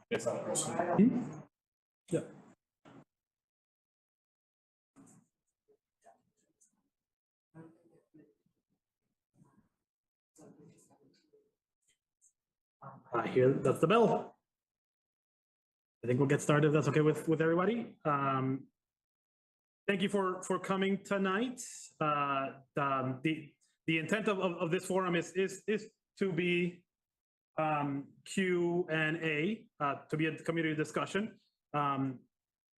It's not personal. Yeah. Here, that's the bell. I think we'll get started. That's okay with everybody. Thank you for coming tonight. The intent of this forum is to be Q&A, to be a community discussion.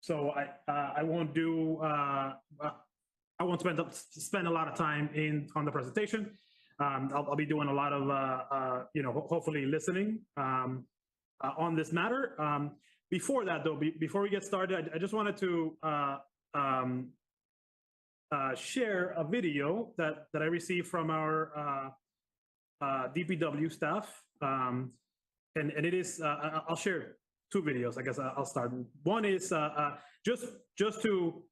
So I won't do I won't spend a lot of time on the presentation. I'll be doing a lot of hopefully listening on this matter. Before that though, before we get started, I just wanted to share a video that I received from our DPW staff, and it is I'll share two videos. I guess I'll start. One is just to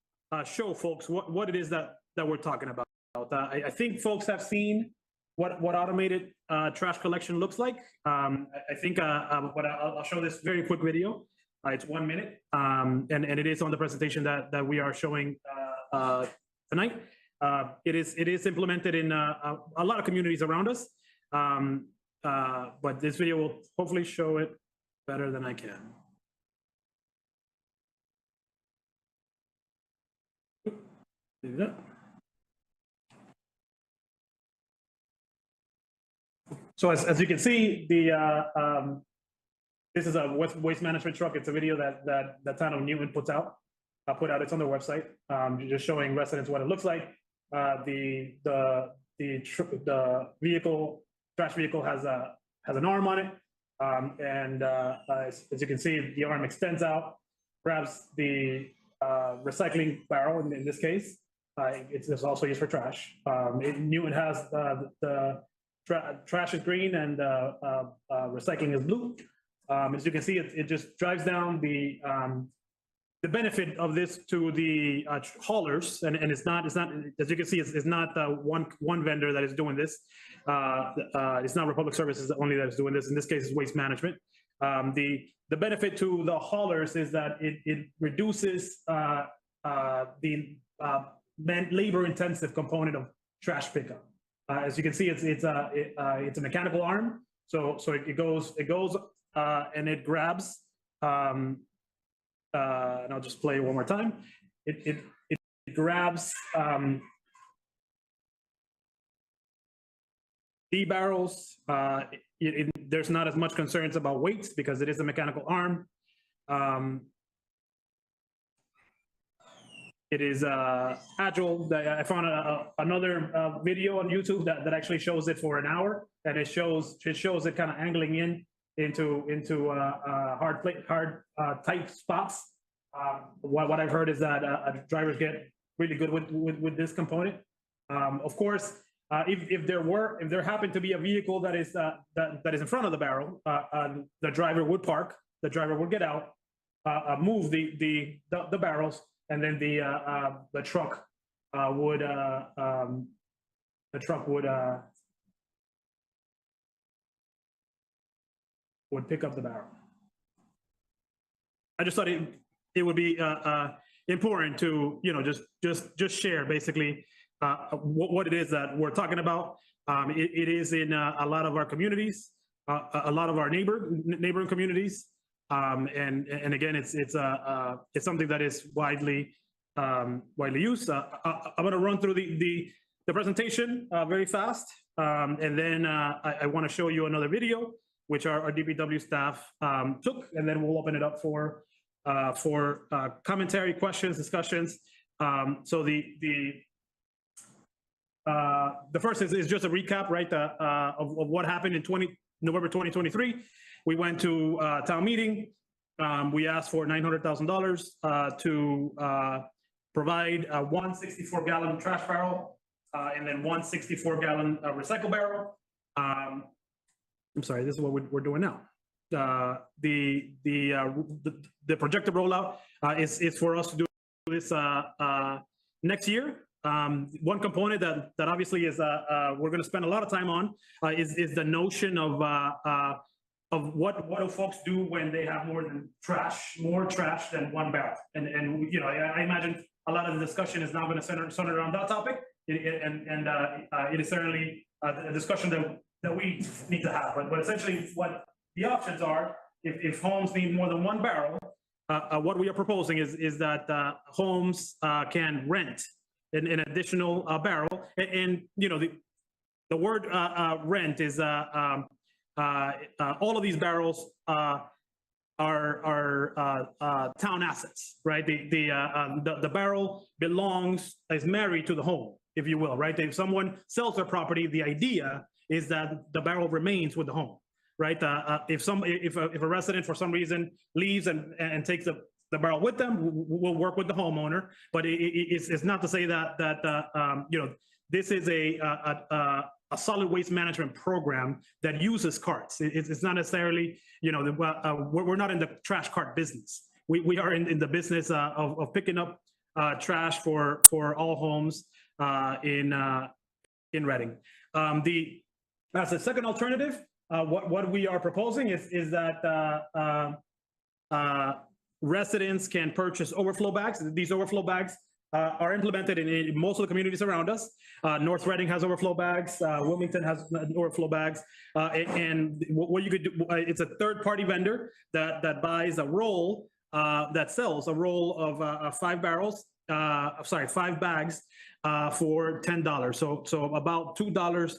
show folks what it is that we're talking about. I think folks have seen what automated trash collection looks like. I think I'll show this very quick video. It's 1 minute, and it is on the presentation that we are showing tonight. It is implemented in a lot of communities around us, but this video will hopefully show it better than I can. Do that. So as you can see, this is a waste management truck. It's a video that the town of Newton put out. It's on their website, just showing residents what it looks like. The trash vehicle has an arm on it, and as you can see, the arm extends out, grabs the recycling barrel. In this case, it's also used for trash. Newton has the trash is green and recycling is blue. As you can see, it just drives down the benefit of this to the haulers, and it's not as you can see, it's not one vendor that is doing this. It's not Republic Services only that is doing this. In this case, it's Waste Management. The benefit to the haulers is that it reduces the labor-intensive component of trash pickup. As you can see, it's a mechanical arm, so it goes and it grabs. And I'll just play it one more time. It grabs the barrels. There's not as much concerns about weights because it is a mechanical arm. It is agile. I found another video on YouTube that actually shows it for an hour, and it shows it kind of angling into hard tight spots. What I've heard is that drivers get really good with this component. Of course, if there happened to be a vehicle that is in front of the barrel, the driver would park. The driver would get out, move the barrels, and then the truck would pick up the barrel. I just thought it would be important to just share basically what it is that we're talking about. It is in a lot of our communities, a lot of our neighboring communities, and again, it's something that is widely used. I'm going to run through the presentation very fast, and then I want to show you another video which our DPW staff took, and then we'll open it up for commentary, questions, discussions. So the first is just a recap, right, of what happened in November 2023. We went to town meeting. We asked for $900,000 to provide a 164-gallon trash barrel and then 164-gallon recycle barrel. I'm sorry, this is what we're doing now. The projected rollout is for us to do this next year. One component that obviously is we're going to spend a lot of time on is the notion of what do folks do when they have more trash than one barrel? And you know, I imagine a lot of the discussion is now going to center around that topic. It is certainly a discussion that we need to have. But essentially, what the options are, if homes need more than one barrel, what we are proposing is that homes can rent an additional barrel. And you know, the word rent is all of these barrels are town assets, right? The barrel is married to the home, if you will, right? If someone sells their property, the idea is that the barrel remains with the home, right? If a resident for some reason leaves and takes the barrel with them, we'll work with the homeowner. But it's not to say that you know, this is a solid waste management program that uses carts. It's not necessarily, you know, we're not in the trash cart business. We are in the business of picking up trash for all homes in Reading. As a second alternative, what we are proposing is that residents can purchase overflow bags. These overflow bags are implemented in most of the communities around us. North Reading has overflow bags. Wilmington has overflow bags. And what you could do, it's a third-party vendor that buys a roll, that sells a roll of 5 bags for $10. So about $2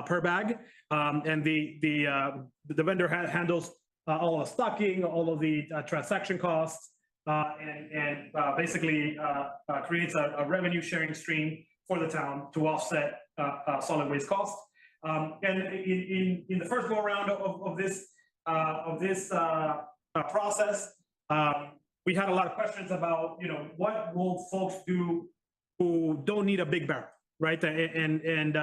per bag. And the vendor handles all the stocking, all of the transaction costs, and basically creates a revenue sharing stream for the town to offset solid waste costs. And in the first go around of this process, we had a lot of questions about, you know, what will folks do who don't need a big barrel, right? And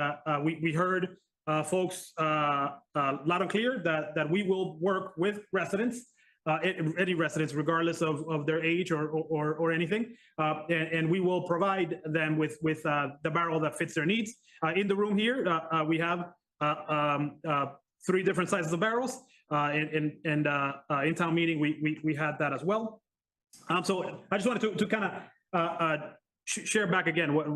we heard folks loud and clear that we will work with residents, any residents, regardless of their age or anything, and we will provide them with the barrel that fits their needs. In the room here, we have 3 different sizes of barrels. In town meeting, we had that as well. So I just wanted to kind of share back again what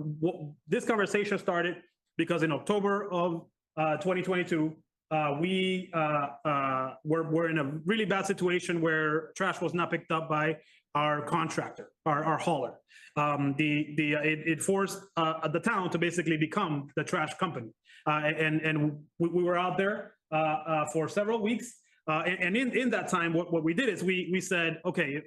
this conversation started because in October of 2022, we were in a really bad situation where trash was not picked up by our contractor, our hauler. It forced the town to basically become the trash company, and we were out there for several weeks. And in that time, what we did is we said, okay,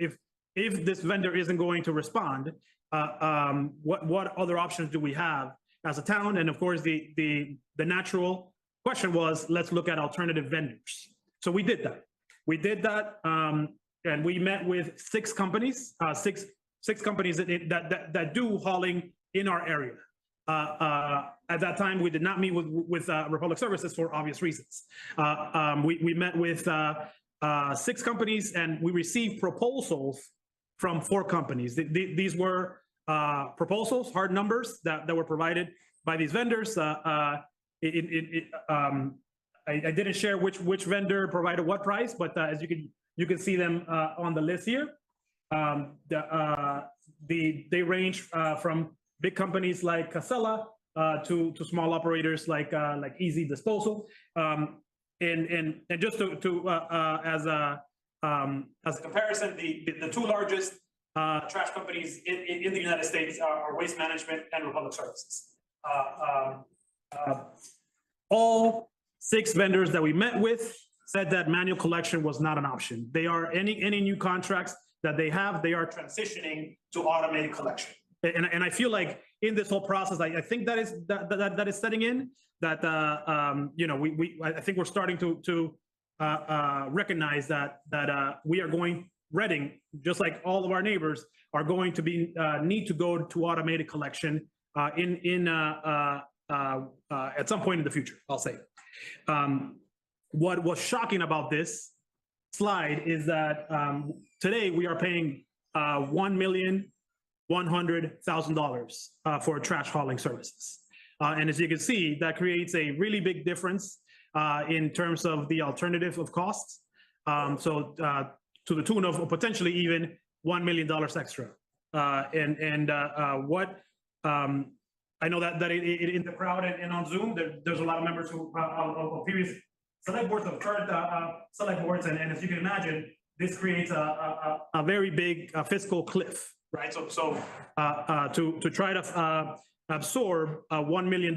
if this vendor isn't going to respond, what other options do we have as a town? And of course, the natural question was, let's look at alternative vendors. So we did that. And we met with 6 companies, six companies that do hauling in our area. At that time, we did not meet with Republic Services for obvious reasons. We met with 6 companies and we received proposals from 4 companies. These were proposals, hard numbers that were provided by these vendors. I didn't share which vendor provided what price, but as you can see them on the list here. They range from big companies like Casella to small operators like Easy Disposal. And just as a comparison, the 2 largest trash companies in the United States are Waste Management and Republic Services. All 6 vendors that we met with said that manual collection was not an option. They are any new contracts that they they are transitioning to automated collection. And I feel like in this whole process, I think that is setting in. That you know, I think we're starting to recognize that we are going, Reading, just like all of our neighbors, are going to be need to go to automated collection at some point in the future, I'll say. What was shocking about this slide is that today we are paying $1,100,000 for trash hauling services. And as you can see, that creates a really big difference in terms of the alternative of costs. To the tune of potentially even $1 million extra. I know that in the crowd and on Zoom, there's a lot of members who of previous select boards, of current select boards, and as you can imagine, this creates a very big fiscal cliff, right? To try to absorb $1 million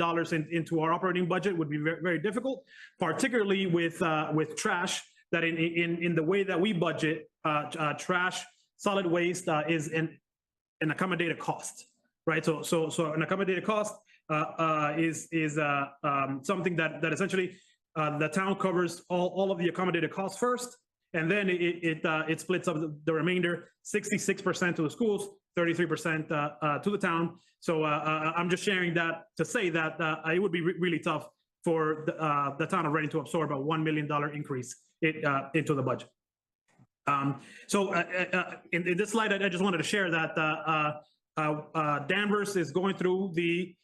into our operating budget would be very, very difficult, particularly with trash. That in the way that we budget, trash, solid waste is an accommodated cost, right? So an accommodated cost is something that essentially the town covers all of the accommodated costs first, and then it splits up the remainder, 66% to the schools, 33% to the town. So I'm just sharing that to say that it would be really tough for the town of Reading to absorb a $1 million increase into the budget. In this slide, I just wanted to share that Danvers is going through the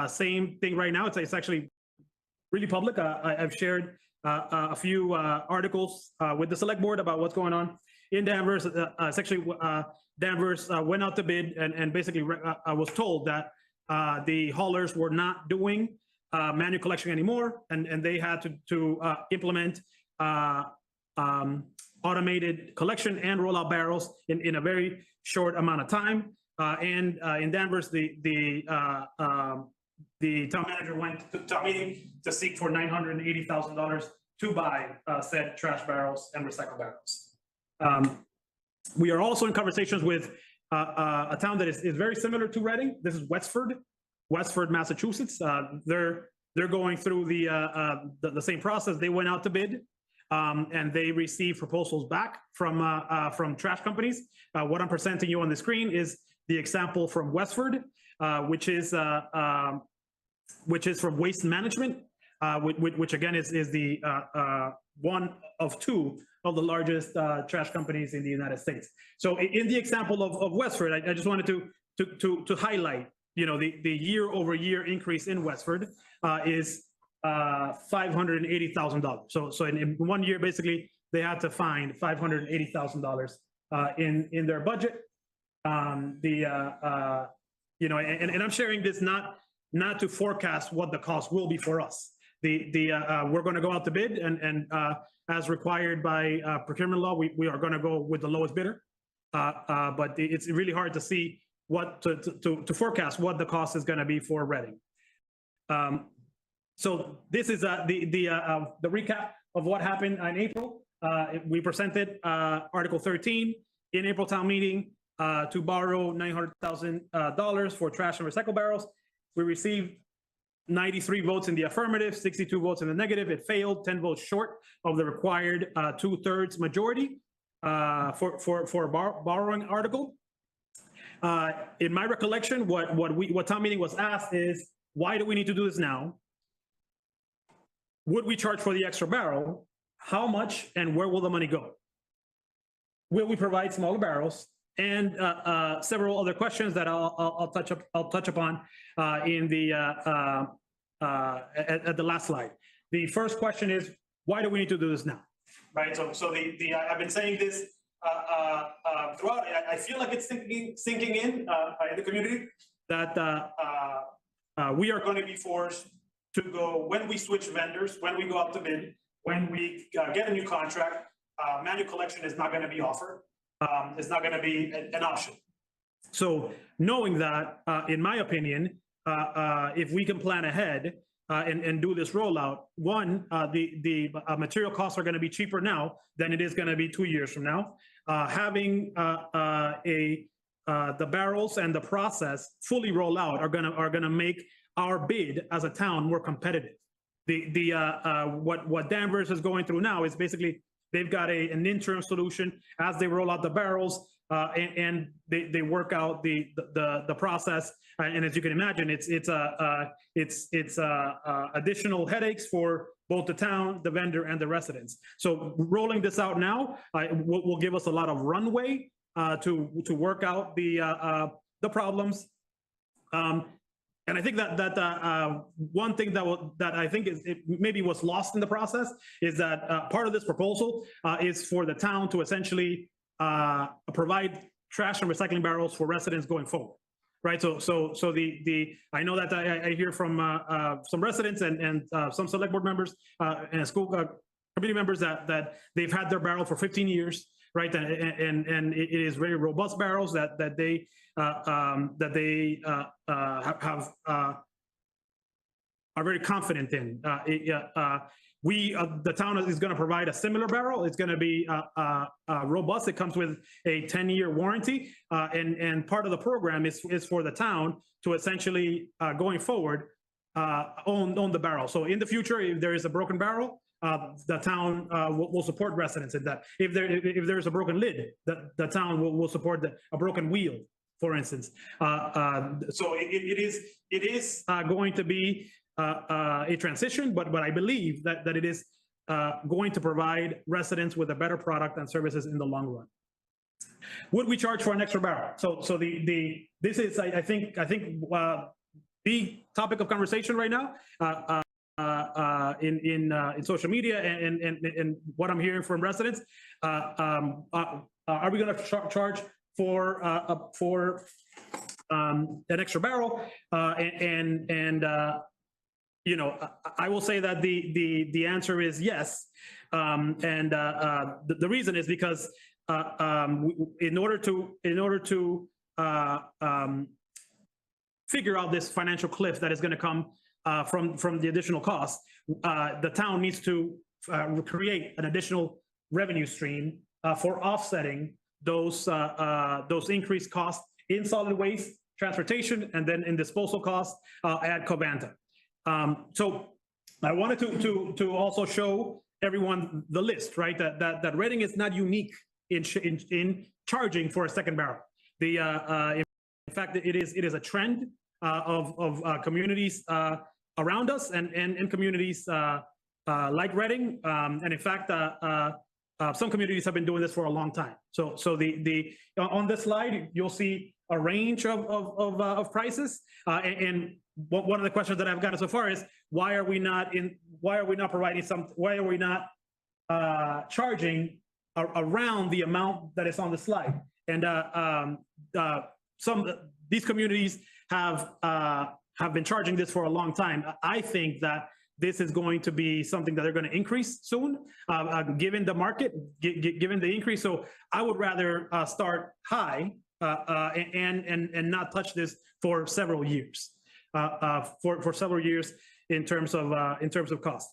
same thing right now. It's actually really public. I've shared a few articles with the select board about what's going on in Danvers. It's actually Danvers went out to bid and basically I was told that the haulers were not doing manual collection anymore, and they had to implement automated collection and rollout barrels in a very short amount of time. In Danvers, the town manager went to town meeting to seek for $980,000 to buy said trash barrels and recycle barrels. We are also in conversations with a town that is very similar to Reading. This is Westford, Massachusetts. They're going through the same process. They went out to bid, and they received proposals back from trash companies. What I'm presenting you on the screen is the example from Westford, which is from Waste Management, which again is the one of two of the largest trash companies in the United States. So in the example of Westford, I just wanted to highlight, the year-over-year increase in Westford is $580,000. So in 1 year, basically, they had to find $580,000 in their budget. And I'm sharing this not to forecast what the cost will be for us. We're going to go out to bid, and as required by procurement law, we are going to go with the lowest bidder. But it's really hard to see what to forecast what the cost is going to be for Reading. So this is the recap of what happened in April. We presented Article 13 in April town meeting to borrow $900,000 for trash and recycle barrels. We received 93 votes in the affirmative, 62 votes in the negative. It failed, 10 votes short of the required 2/3 majority for borrowing article. In my recollection, what town meeting was asked is, why do we need to do this now? Would we charge for the extra barrel? How much and where will the money go? Will we provide smaller barrels? And several other questions that I'll touch upon in the at the last slide. The first question is, why do we need to do this now? Right. So I've been saying this throughout. I feel like it's sinking in the community that we are going to be forced to go, when we switch vendors, when we go out to bid, when we get a new contract, manual collection is not going to be offered. It's not going to be an option. So knowing that, in my opinion, if we can plan ahead and do this rollout, one, the material costs are going to be cheaper now than it is going to be 2 years from now. Having the barrels and the process fully roll out are going to make our bid as a town more competitive. What Danvers is going through now is basically they've got an interim solution as they roll out the barrels and they work out the process. And as you can imagine, it's additional headaches for both the town, the vendor, and the residents. So rolling this out now will give us a lot of runway to work out the problems. And I think that one thing that I think it maybe was lost in the process is that part of this proposal is for the town to essentially provide trash and recycling barrels for residents going forward, right? So I know that I hear from some residents and some select board members and school committee members that they've had their barrel for 15 years, right? And it is very robust barrels that they have are very confident in. The town is going to provide a similar barrel. It's going to be robust. It comes with a 10-year warranty, and part of the program is for the town to essentially going forward own the barrel. So in the future, if there is a broken barrel, the town will support residents in that. If there is a broken lid, the town will support a broken wheel, for instance. So it is going to be a transition, but I believe that it is going to provide residents with a better product and services in the long run. Would we charge for an extra barrel? So this is I think the topic of conversation right now in social media and what I'm hearing from residents. Are we going to charge for an extra barrel? You know, I will say that the answer is yes, the reason is because in order to figure out this financial cliff that is going to come from the additional cost, the town needs to create an additional revenue stream for offsetting those increased costs in solid waste, transportation, and then in disposal costs at Covanta. So I wanted to also show everyone the list, right? That Reading is not unique in charging for a second barrel. In fact, it is a trend of communities around us and communities like Reading, and in fact, some communities have been doing this for a long time. So on this slide, you'll see a range of prices, and one of the questions that I've gotten so far is why are we not charging around the amount that is on the slide? And these communities have been charging this for a long time. I think that this is going to be something that they're going to increase soon, given the market, given the increase. So I would rather start high and not touch this for several years. For several years in terms of cost.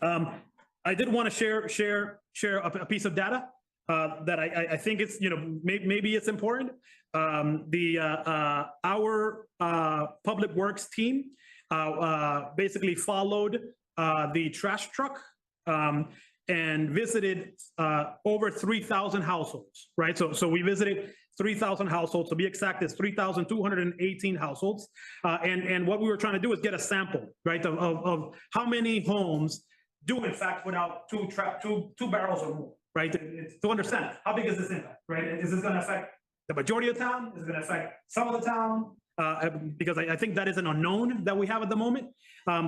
I did want to share a piece of data that I think it's, you know, maybe it's important. Our public works team basically followed the trash truck and visited over 3,000 households, right? So we visited 3,000 households. To be exact, it's 3,218 households. And what we were trying to do is get a sample, right, of how many homes do in fact put out two barrels or more, right? To understand how big is this impact, right? Is this going to affect the majority of the town? Is it going to affect some of the town? Because I think that is an unknown that we have at the moment.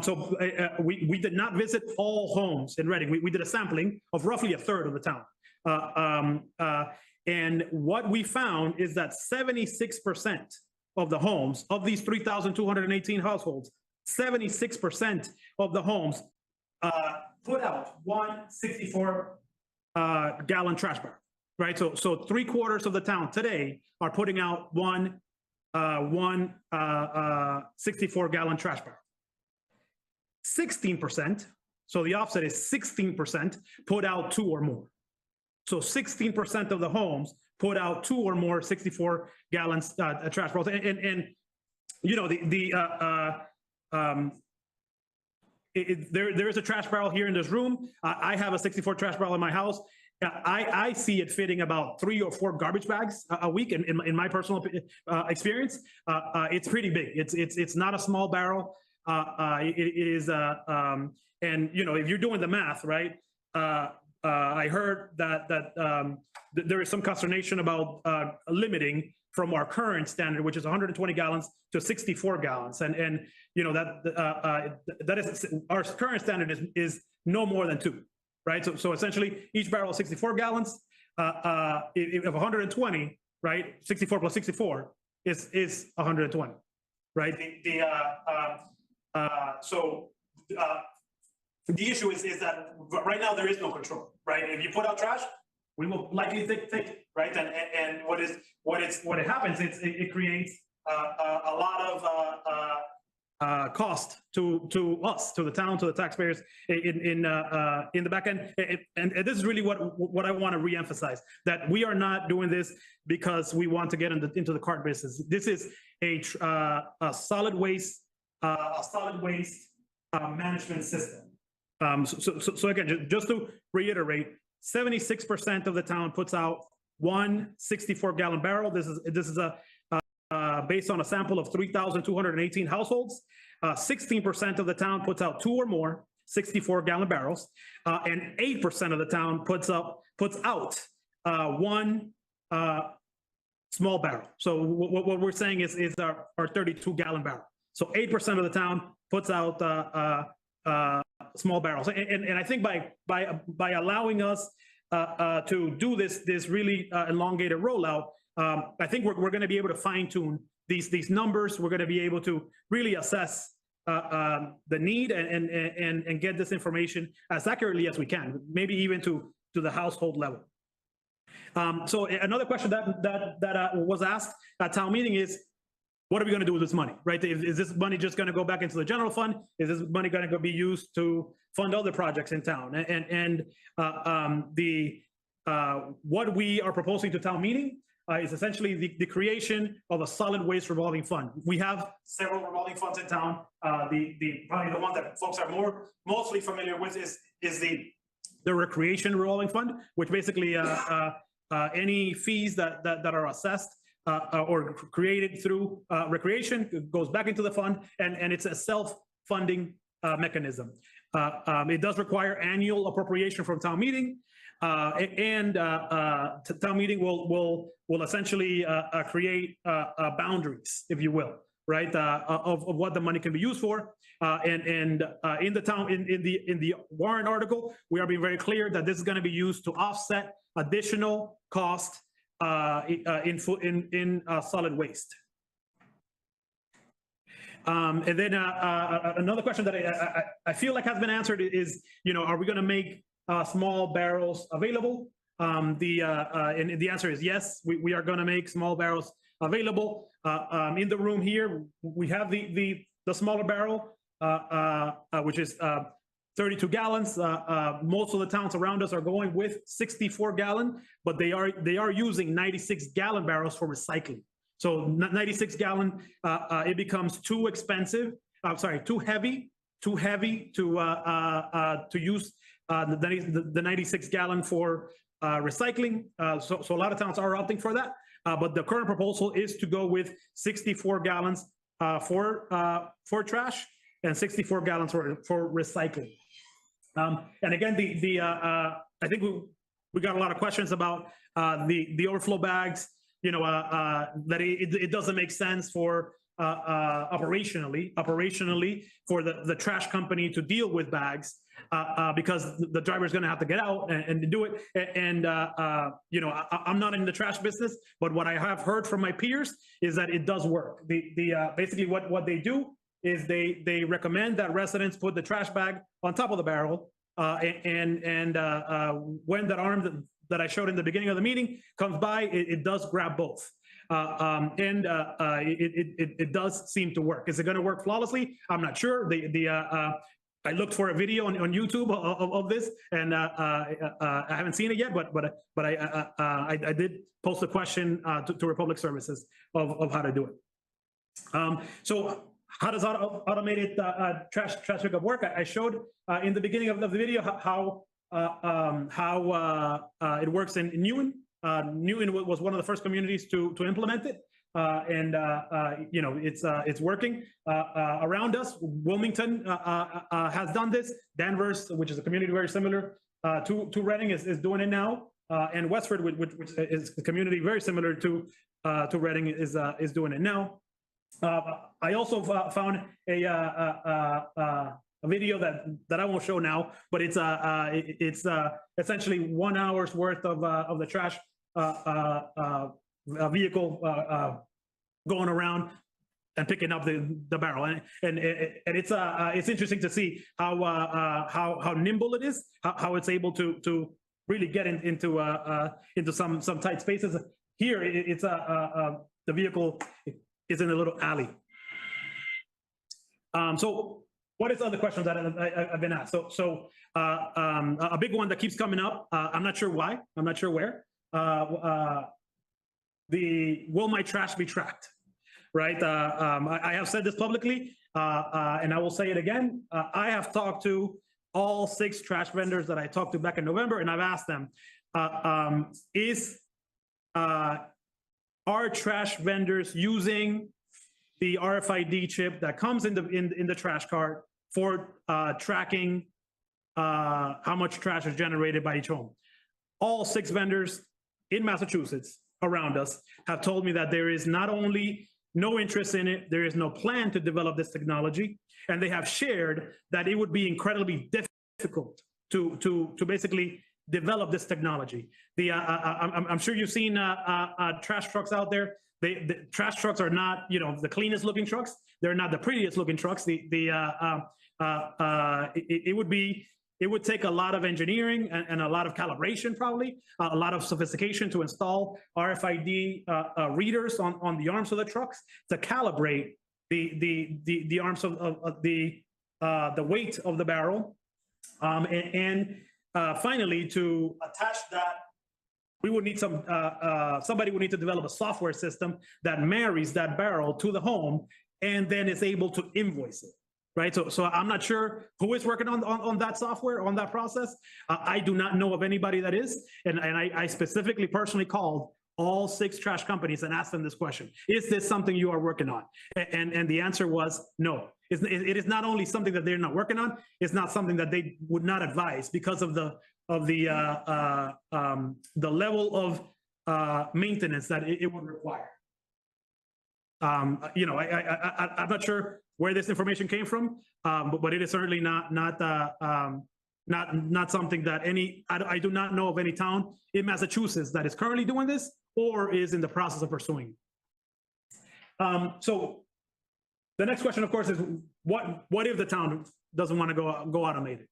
So we did not visit all homes in Reading. We did a sampling of roughly a third of the town. And what we found is that 76% of the homes, of these 3,218 households, 76% of the homes put out one 64-gallon trash barrel, right? So 3/4 of the town today are putting out one 64-gallon trash barrel. 16%, so the offset is 16%, put out two or more. So 16% of the homes put out two or more 64-gallon trash barrels. And you know, there is a trash barrel here in this room. I have a 64 trash barrel in my house. I see it fitting about 3 or 4 garbage bags a week in my personal experience. It's pretty big. It's not a small barrel. It is, and you know, if you're doing the math, right, I heard that there is some consternation about limiting from our current standard, which is 120 gallons to 64 gallons, and you know that is our current standard is no more than 2, right? So essentially, each barrel is 64 gallons. If 120, right, 64 plus 64 is 120, right? The issue is that right now there is no control, right? If you put out trash, we will likely take it, right? And what happens is it creates a lot of cost to us, to the town, to the taxpayers in the back end. And this is really what I want to reemphasize, that we are not doing this because we want to get into the cart business. This is a solid waste management system. So again, just to reiterate, 76% of the town puts out one 64-gallon barrel. This is based on a sample of 3,218 households. 16% of the town puts out 2 or more 64-gallon barrels, and 8% of the town puts out one small barrel. So what we're saying is our 32-gallon barrel. So 8% of the town puts out small barrels, and I think by allowing us to do this really elongated rollout, I think we're going to be able to fine tune these numbers. We're going to be able to really assess the need and get this information as accurately as we can, maybe even to the household level. So another question that was asked at town meeting is, what are we going to do with this money, right? Is this money just going to go back into the general fund? Is this money going to be used to fund other projects in town? And what we are proposing to town meeting is essentially the creation of a solid waste revolving fund. We have several revolving funds in town. Probably the one that folks are mostly familiar with is the recreation revolving fund, which basically any fees that are assessed or created through recreation goes back into the fund, and it's a self-funding mechanism. It does require annual appropriation from town meeting, and town meeting will essentially create boundaries, if you will, right, of what the money can be used for. And in the town, in the warrant article, we are being very clear that this is going to be used to offset additional cost in solid waste. And then another question that I feel like has been answered is, are we going to make small barrels available? And the answer is yes. We are going to make small barrels available. In the room here, we have the smaller barrel, which is 32 gallons. Most of the towns around us are going with 64 gallon, but they are using 96-gallon barrels for recycling. So 96 gallon, it becomes too expensive. Too heavy to use the 96 gallon for recycling. So a lot of towns are opting for that. But the current proposal is to go with 64 gallons for trash and 64 gallons for recycling. And again, I think we got a lot of questions about the overflow bags. That it doesn't make sense for operationally for the trash company to deal with bags because the driver is going to have to get out and do it. And I'm not in the trash business, but what I have heard from my peers is that it does work. Basically what they do is they recommend that residents put the trash bag on top of the barrel, and when that arm that I showed in the beginning of the meeting comes by, it does grab both. It does seem to work. Is it going to work flawlessly? I'm not sure. I looked for a video on YouTube of this, and I haven't seen it yet. But I did post a question to Republic Services of how to do it. So how does automated trash pickup work? I showed in the beginning of the video how it works in Newen. Newen was one of the first communities to implement it, and it's working around us. Wilmington has done this. Danvers, which is a community very similar to Reading is doing it now, and Westford, which is a community very similar to Reading, is doing it now. I also found a video that I won't show now, but it's essentially 1 hour's worth of the trash vehicle going around and picking up the barrel, and it's interesting to see how nimble it is, how it's able to really get into some tight spaces. Here, it's the vehicle is in a little alley. So what is other questions that I've been asked? So a big one that keeps coming up. I'm not sure why. I'm not sure where. Will my trash be tracked? Right. I have said this publicly, and I will say it again. I have talked to all 6 trash vendors that I talked to back in November, and I've asked them, are trash vendors using the RFID chip that comes in the trash cart for tracking how much trash is generated by each home? All 6 vendors in Massachusetts around us have told me that there is not only no interest in it, there is no plan to develop this technology, and they have shared that it would be incredibly difficult to basically develop this technology. I'm sure you've seen trash trucks out there. The trash trucks are not, the cleanest looking trucks. They're not the prettiest looking trucks. It would take a lot of engineering and a lot of calibration, probably a lot of sophistication to install RFID readers on the arms of the trucks to calibrate the arms of the weight of the barrel, and finally to attach that. We would need somebody would need to develop a software system that marries that barrel to the home and then is able to invoice it. Right. So I'm not sure who is working on that software, on that process. I do not know of anybody that is. And I specifically personally called all 6 trash companies and asked them this question: is this something you are working on? And the answer was no. It is not only something that they're not working on, it's not something that they would not advise because of the level of maintenance that it would require. I'm not sure where this information came from, but it is certainly not something that I do not know of any town in Massachusetts that is currently doing this or is in the process of pursuing. So the next question, of course, is what if the town doesn't want to go automated?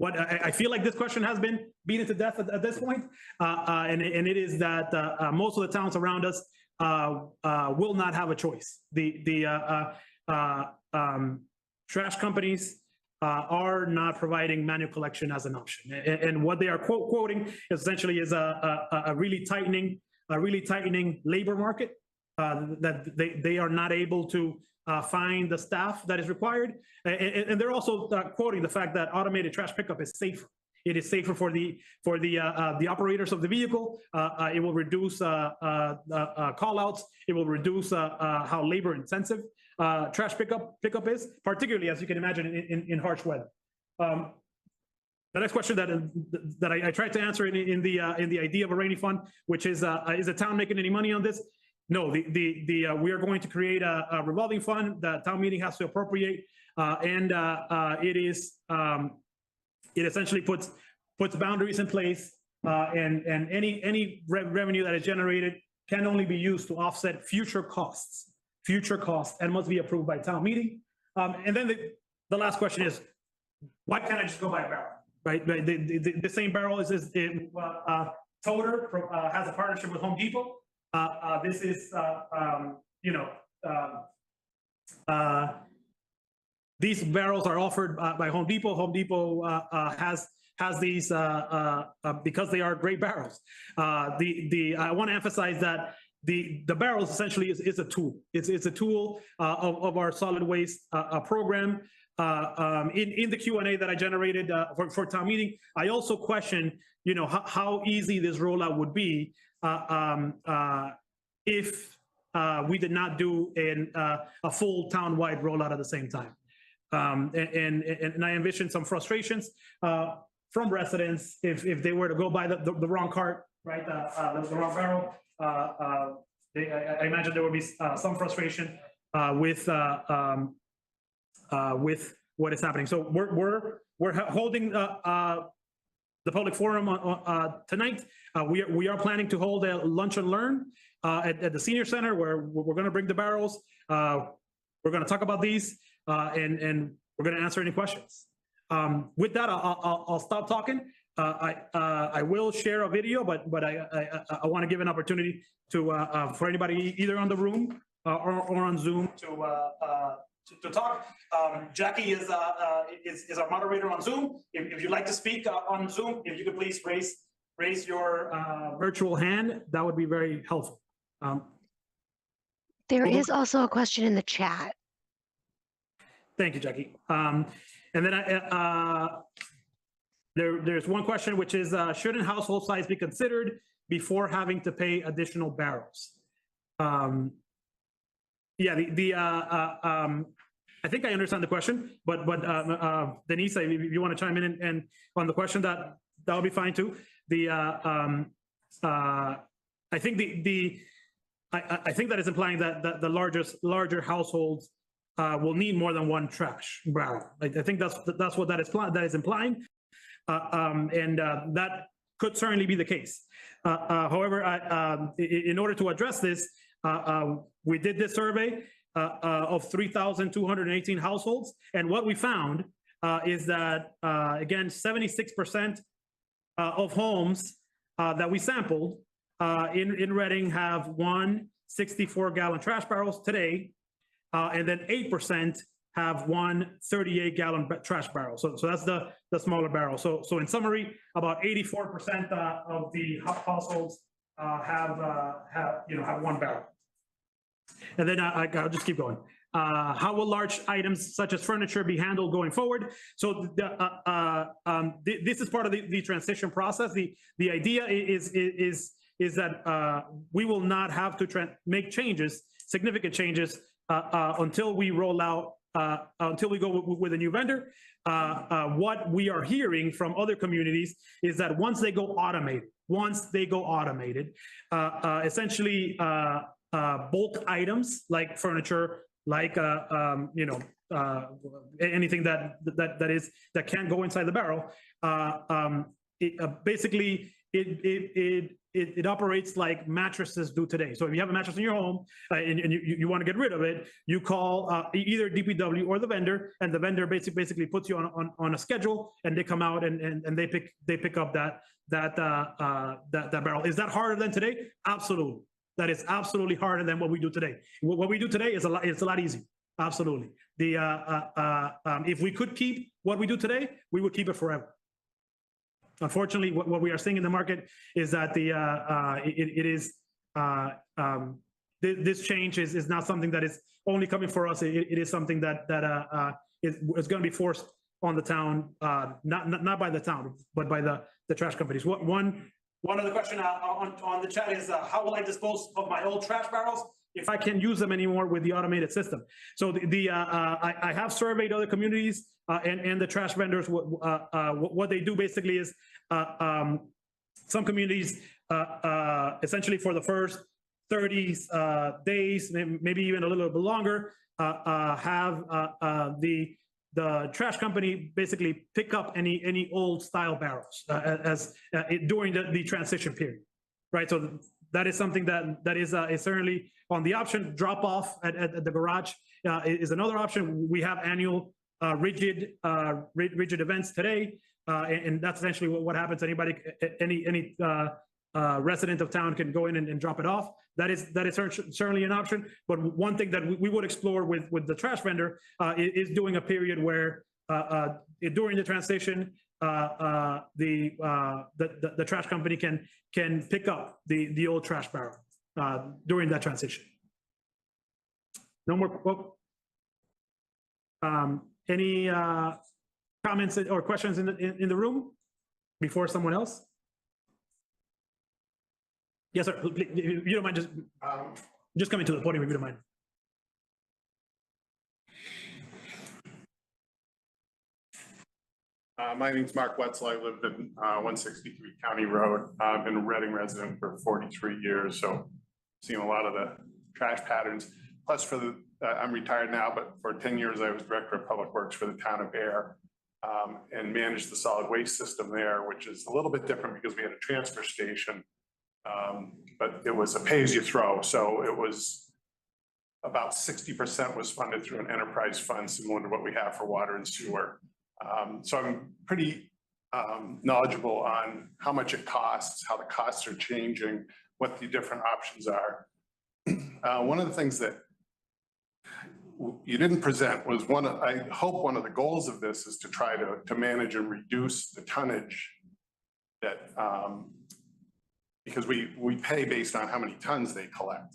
I feel like this question has been beaten to death at this point, and it is that most of the towns around us will not have a choice. Trash companies are not providing manual collection as an option, and what they are quoting essentially is a really tightening labor market, that they are not able to find the staff that is required, and they're also quoting the fact that automated trash pickup is safer. It is safer for the operators of the vehicle. It will reduce call outs. It will reduce how labor intensive trash pickup is, particularly, as you can imagine, in harsh weather. The next question that I tried to answer in the idea of a rainy fund, which is the town making any money on this? No, we are going to create a revolving fund that town meeting has to appropriate, and it essentially puts boundaries in place, and any revenue that is generated can only be used to offset future costs, and must be approved by town meeting. And then the last question is, why can't I just go buy a barrel? Right, the same barrel Toter has a partnership with Home Depot. This is these barrels are offered by Home Depot. Home Depot has these because they are great barrels. I want to emphasize that the barrels essentially is a tool. It's a tool of our solid waste program. In the Q&A that I generated for town meeting, I also questioned, how easy this rollout would be if we did not do a full town-wide rollout at the same time. And I envisioned some frustrations from residents if they were to go buy the wrong cart, right? The wrong barrel. I imagine there would be some frustration with what is happening. So we're holding the public forum tonight. We are planning to hold a lunch and learn at the senior center where we're going to bring the barrels. We're going to talk about these and we're going to answer any questions. With that, I'll stop talking. I will share a video, but I want to give an opportunity to for anybody either on the room or on Zoom to talk. Jackie is our moderator on Zoom. If you'd like to speak on Zoom, if you could please raise your virtual hand, that would be very helpful. There is also a question in the chat. Thank you, Jackie. And then there's one question, which is, shouldn't household size be considered before having to pay additional barrels? Yeah, I think I understand the question, but Denise, if you want to chime in and on the question, that would be fine too. I think I think that is implying that the larger households will need more than one trash barrel. I think that's what that is implying, and that could certainly be the case. However, in order to address this, we did this survey of 3,218 households, and what we found is that again, 76% of homes that we sampled in Reading have one 64-gallon trash barrels today, and then 8% have one 38-gallon trash barrel. So that's the smaller barrel. So in summary, about 84% of the households have one barrel. And then I'll just keep going. How will large items such as furniture be handled going forward? So this is part of the transition process. The idea is that we will not have to make changes, significant changes, until we roll out, until we go with a new vendor. What we are hearing from other communities is that once they go automated, essentially bulk items like furniture, like anything that can't go inside the barrel, basically it operates like mattresses do today. So if you have a mattress in your home and you want to get rid of it, you call either DPW or the vendor, and the vendor basically puts you on a schedule, and they come out and they pick up that barrel. Is that harder than today? Absolutely. That is absolutely harder than what we do today. What we do today is a lot easier. Absolutely. If we could keep what we do today, we would keep it forever. Unfortunately, what we are seeing in the market is that this change is not something that is only coming for us. It is something that is going to be forced on the town, not by the town, but by the trash companies. One other question on the chat is, how will I dispose of my old trash barrels if I can't use them anymore with the automated system? So I have surveyed other communities and the trash vendors. What they do basically is some communities essentially for the first 30 days, maybe even a little bit longer, have the trash company basically pick up any old style barrels during the transition period, right? So that is something that is certainly on the option. Drop off at the garage is another option. We have annual rigid events today, and that's essentially what happens. Anybody, any resident of town can go in and drop it off. That is certainly an option. But one thing that we would explore with the trash vendor is doing a period where during the transition, the trash company can pick up the old trash barrel during that transition. No more. Any comments or questions in the room before someone else? Yes, sir. If you don't mind, just coming to the podium, if you don't mind. My name's Mark Wetzel. I lived in 163 County Road. I've been a Reading resident for 43 years, so seen a lot of the trash patterns. Plus, I'm retired now, but for 10 years I was director of public works for the town of Air, and managed the solid waste system there, which is a little bit different because we had a transfer station, but it was a pay-as-you-throw. So it was about 60% was funded through an enterprise fund, similar to what we have for water and sewer. So I'm pretty knowledgeable on how much it costs, how the costs are changing, what the different options are. One of the things that you didn't present was I hope one of the goals of this is to try to manage and reduce the tonnage that, because we pay based on how many tons they collect.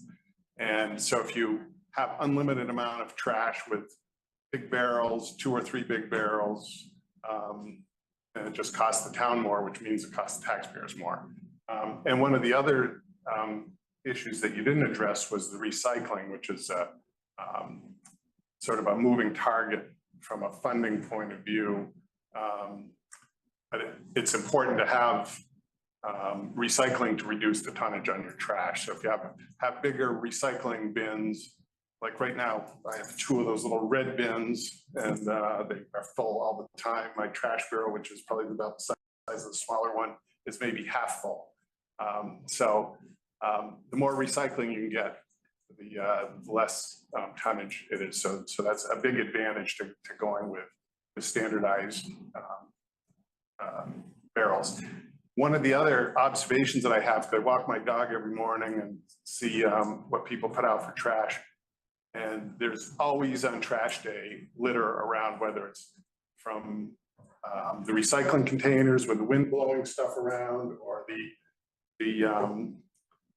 And so if you have unlimited amount of trash with big barrels, 2 or 3 big barrels, and it just costs the town more, which means it costs the taxpayers more. And one of the other issues that you didn't address was the recycling, which is sort of a moving target from a funding point of view. But it's important to have recycling to reduce the tonnage on your trash. So if you have bigger recycling bins, like right now, I have 2 of those little red bins, and they are full all the time. My trash barrel, which is probably about the size of the smaller one, is maybe half full. So the more recycling you can get, the less tonnage it is. So that's a big advantage to going with standardized barrels. One of the other observations that I have, because I walk my dog every morning and see what people put out for trash. And there's always on trash day litter around, whether it's from the recycling containers with the wind blowing stuff around, or the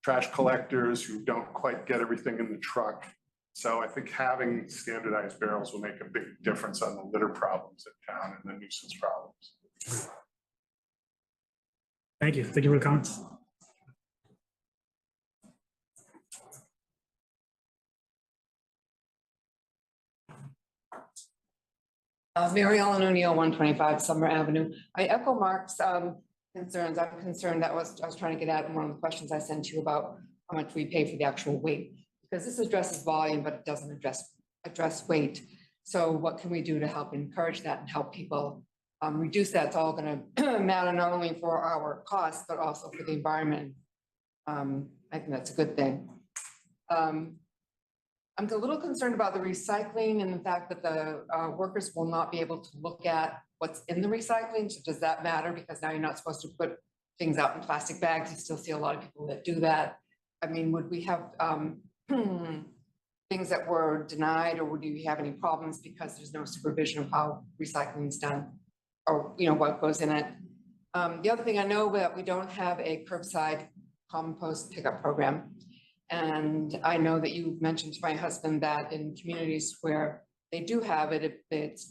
trash collectors who don't quite get everything in the truck. So I think having standardized barrels will make a big difference on the litter problems in town and the nuisance problems. Thank you. Thank you for the comments. Mary Ellen O'Neill, 125 Summer Avenue. I echo Mark's concerns. I'm concerned that I was trying to get at in one of the questions I sent you about how much we pay for the actual weight, because this addresses volume, but it doesn't address weight. So what can we do to help encourage that and help people reduce that? It's all going to matter not only for our costs, but also for the environment. I think that's a good thing. I'm a little concerned about the recycling and the fact that the workers will not be able to look at what's in the recycling. So does that matter? Because now you're not supposed to put things out in plastic bags. You still see a lot of people that do that. I mean, would we have things that were denied, or would you have any problems because there's no supervision of how recycling is done, or what goes in it? The other thing, I know that we don't have a curbside compost pickup program. And I know that you mentioned to my husband that in communities where they do have it, if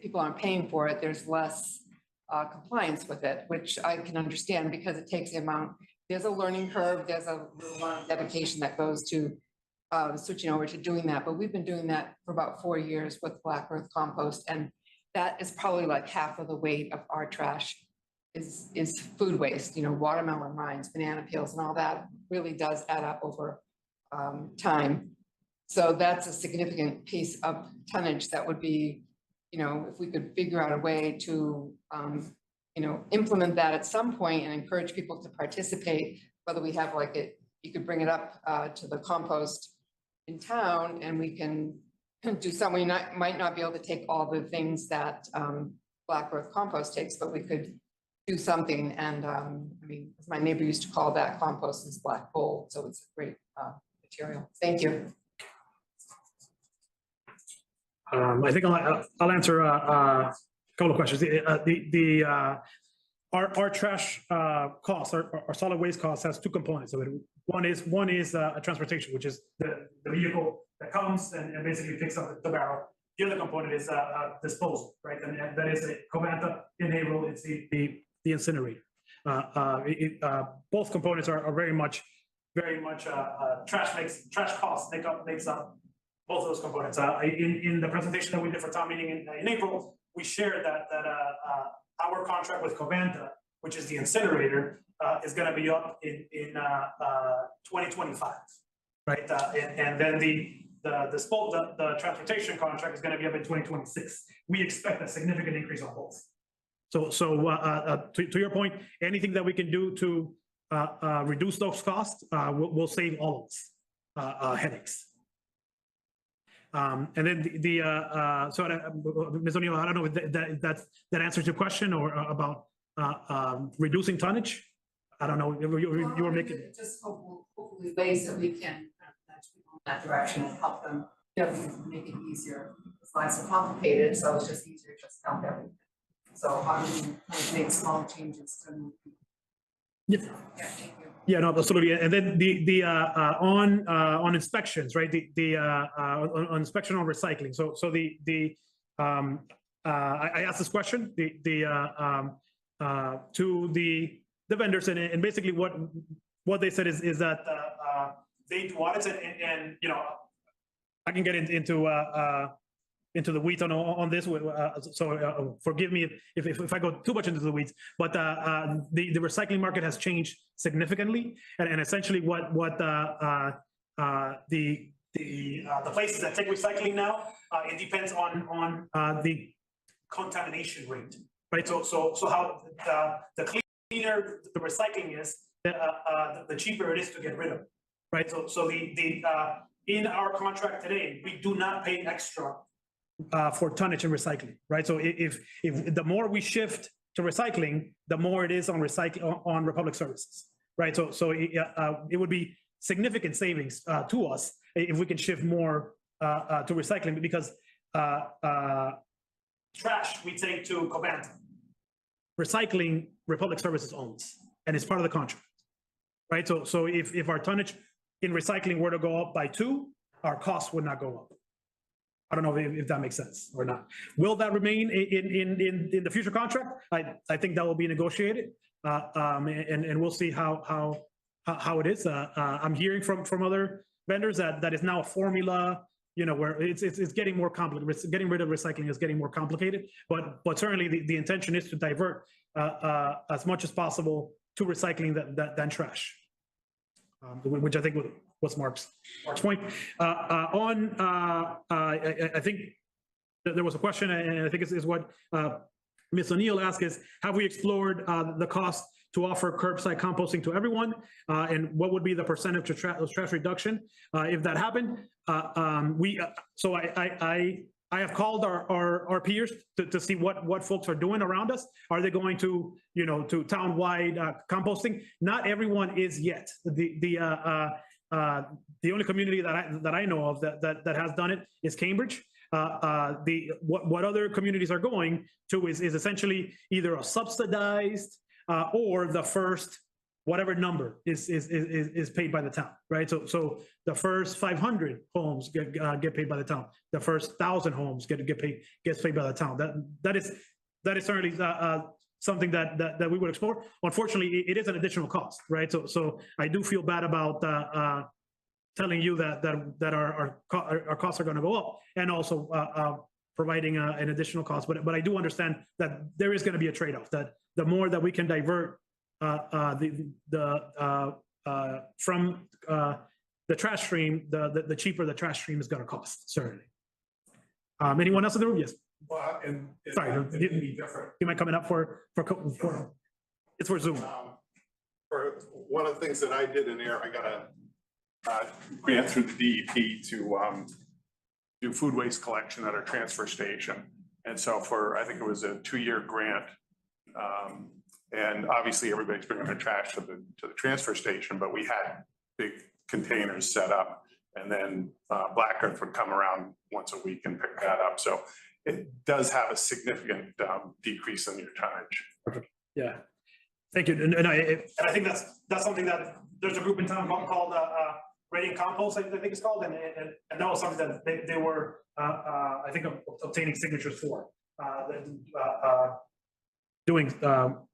people aren't paying for it, there's less compliance with it, which I can understand because it takes the amount. There's a learning curve. There's a lot of dedication that goes to switching over to doing that. But we've been doing that for about 4 years with Black Earth Compost, and that is probably like half of the weight of our trash is food waste. Watermelon rinds, banana peels, and all that really does add up over time. So that's a significant piece of tonnage that would be, if we could figure out a way to, implement that at some point and encourage people to participate, whether we have you could bring it up to the compost in town, and we can do some. We might not be able to take all the things that Black Earth Compost takes, but we could do something. And I mean, my neighbor used to call that compost is black gold, so it's a great material. Thank you. I think I'll answer a couple of questions. Our trash costs, our solid waste costs, has 2 components of it. One is a transportation, which is the vehicle that comes and basically picks up the barrel. The other component is disposal, right? And that is a Covanta in Haverhill. It's the incinerator. Both components are very much trash costs makes up both of those components. In the presentation that we did for town meeting in April, we shared that our contract with Covanta, which is the incinerator, is gonna be up in 2025, right? And then the transportation contract is gonna be up in 2026. We expect a significant increase on both. So to your point, anything that we can do to reduce those costs, will save all of us headaches. And then Ms. O'Neill, I don't know if that answers your question or about reducing tonnage. I don't know, you were making. Just hopefully ways that we can nudge people in that direction and help them, make it easier. It's not so complicated, so it's just easier to just help everything. So how do we kind of make small changes to move people? Yeah. Yeah, thank you. Yeah, no, absolutely. And then on inspections, right? On inspection on recycling. So I asked this question to the vendors, and basically what they said is that they do audits, and you know, I can get into the weeds on this, so forgive me if I go too much into the weeds, but the recycling market has changed significantly, and essentially what the places that take recycling now, it depends on the contamination rate, right? So how the cleaner the recycling is, the cheaper it is to get rid of, right? So in our contract today, we do not pay extra for tonnage and recycling, right? So if the more we shift to recycling, the more it is on Republic Services, right? So it would be significant savings to us if we can shift more to recycling, because trash we take to Covanta, recycling Republic Services owns, and it's part of the contract, right? So if our tonnage in recycling were to go up by 2, our costs would not go up. I don't know if that makes sense or not. Will that remain in the future contract? I think that will be negotiated, and we'll see how it is. I'm hearing from other vendors that is now a formula, you know, where it's getting more complicated. Getting rid of recycling is getting more complicated, but certainly the intention is to divert as much as possible to recycling than trash, which I think was Mark's point. I think there was a question, and I think is what Ms. O'Neill asked, is have we explored the cost to offer curbside composting to everyone, and what would be the percentage of trash reduction if that happened? I have called our peers to see what folks are doing around us. Are they going to, you know, to town-wide composting? Not everyone is yet. The only community that I know of that has done it is Cambridge. What other communities are going to is essentially either a subsidized or the first whatever number is paid by the town, right? So the first 500 homes get paid by the town. The first 1,000 homes gets paid by the town. That is certainly something that we would explore. Unfortunately, it is an additional cost, right? So I do feel bad about telling you that our costs are going to go up, and also providing an additional cost. But I do understand that there is going to be a trade-off. That the more that we can divert from the trash stream, the cheaper the trash stream is going to cost. Certainly. Anyone else in the room? Yes. Well, and Sorry, it can be different. You might coming up for it's for Zoom. For one of the things that I did in there, I got a grant through the DEP to do food waste collection at our transfer station. And so I think it was a 2-year grant. And obviously everybody's bringing their trash to the transfer station, but we had big containers set up, and then Black Earth would come around once a week and pick that up. So it does have a significant decrease in your tonnage. Perfect. Yeah. Thank you. And I think that's something that there's a group in town called Radiant Compost, I think it's called, and that was something that they were I think obtaining signatures for doing some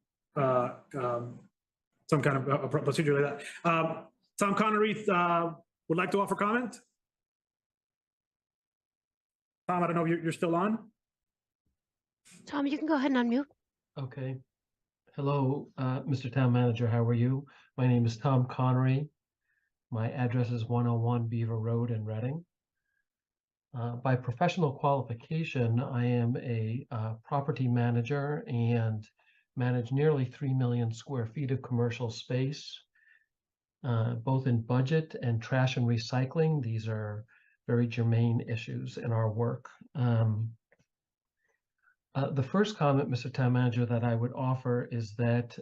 kind of a procedure like that. Tom Connery would like to offer comment. Tom, I don't know if you're still on. Tom, you can go ahead and unmute. Okay. Hello, Mr. Town Manager, how are you? My name is Tom Connery. My address is 101 Beaver Road in Reading. By professional qualification, I am a property manager and manage nearly 3 million square feet of commercial space, both in budget and trash and recycling. These are very germane issues in our work. The first comment, Mr. Town Manager, that I would offer is that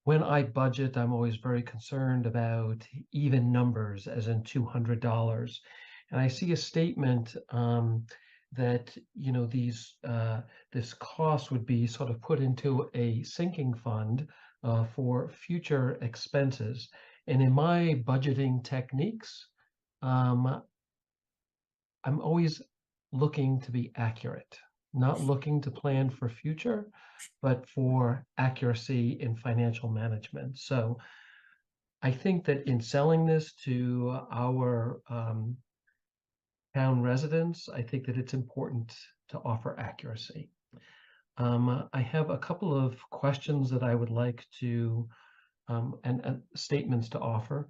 when I budget, I'm always very concerned about even numbers, as in $200. And I see a statement that this cost would be sort of put into a sinking fund for future expenses. And in my budgeting techniques, I'm always looking to be accurate, not looking to plan for future, but for accuracy in financial management. So I think that in selling this to our town residents, I think that it's important to offer accuracy. I have a couple of questions that I would like to, and statements to offer.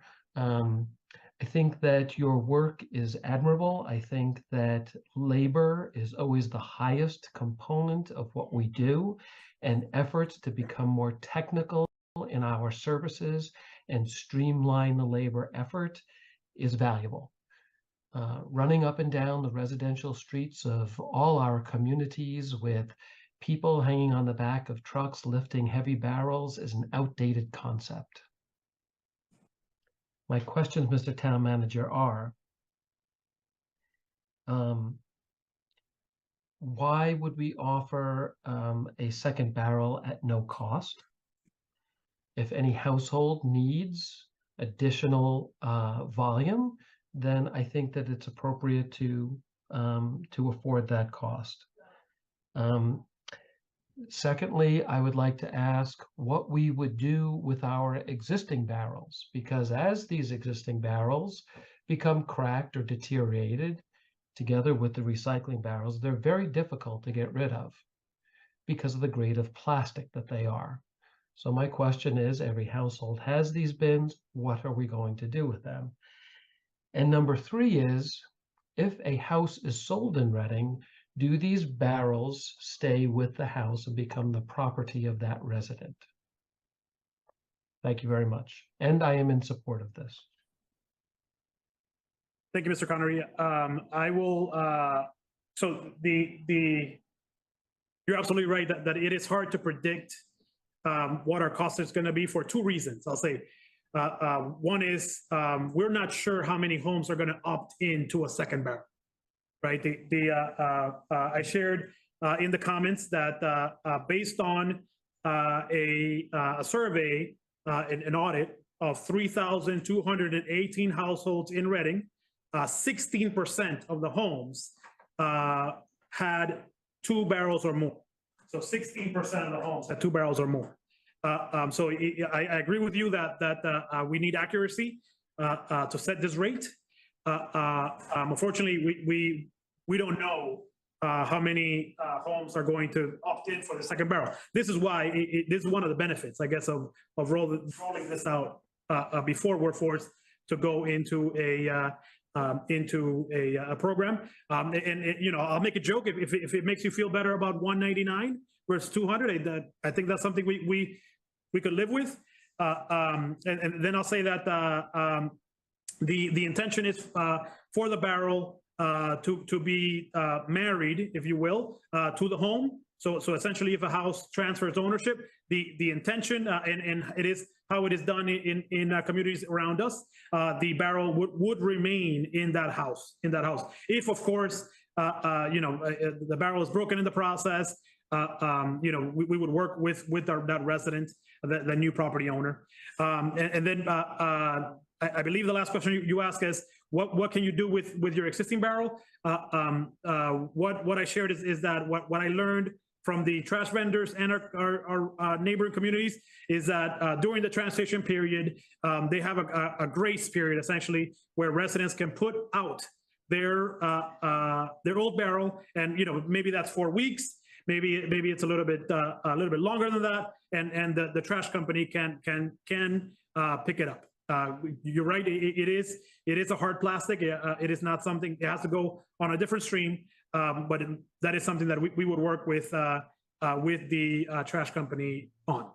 I think that your work is admirable. I think that labor is always the highest component of what we do, and efforts to become more technical in our services and streamline the labor effort is valuable. Running up and down the residential streets of all our communities with people hanging on the back of trucks lifting heavy barrels is an outdated concept. My questions, Mr. Town Manager, are why would we offer a second barrel at no cost? If any household needs additional volume, then I think that it's appropriate to afford that cost. Secondly, I would like to ask what we would do with our existing barrels, because as these existing barrels become cracked or deteriorated, together with the recycling barrels, they're very difficult to get rid of because of the grade of plastic that they are. So my question is, every household has these bins, what are we going to do with them? And number three is, if a house is sold in Reading, do these barrels stay with the house and become the property of that resident? Thank you very much. And I am in support of this. Thank you, Mr. Connery. I will, so you're absolutely right that it is hard to predict what our cost is going to be for two reasons. I'll say one is we're not sure how many homes are going to opt into a second barrel, right? I shared in the comments that based on a survey, an audit of 3,218 households in Reading, 16% of the homes had 2 barrels or more. So 16% of the homes had 2 barrels or more. So I agree with you that we need accuracy to set this rate. Unfortunately, we don't know how many homes are going to opt in for the second barrel. This is why this is one of the benefits, I guess, of rolling this out before we're forced to go into a program. And you know, I'll make a joke if it makes you feel better about 199 versus 200. I think that's something we could live with. And then I'll say that the intention is for the barrel to be married, if you will, to the home. So essentially, if a house transfers ownership, the intention and it is how it is done in communities around us, the barrel would remain in that house. If, of course, you know, the barrel is broken in the process, you know, we would work with that resident, the new property owner. And then I believe the last question you asked is, what can you do with your existing barrel? What I shared is that what I learned from the trash vendors and our neighboring communities is that during the transition period, they have a grace period, essentially, where residents can put out their old barrel, and you know, maybe that's 4 weeks, maybe it's a little bit longer than that, and the trash company can pick it up. You're right. It is a hard plastic. It is not something. It has to go on a different stream. But that is something that we would work with the trash company on.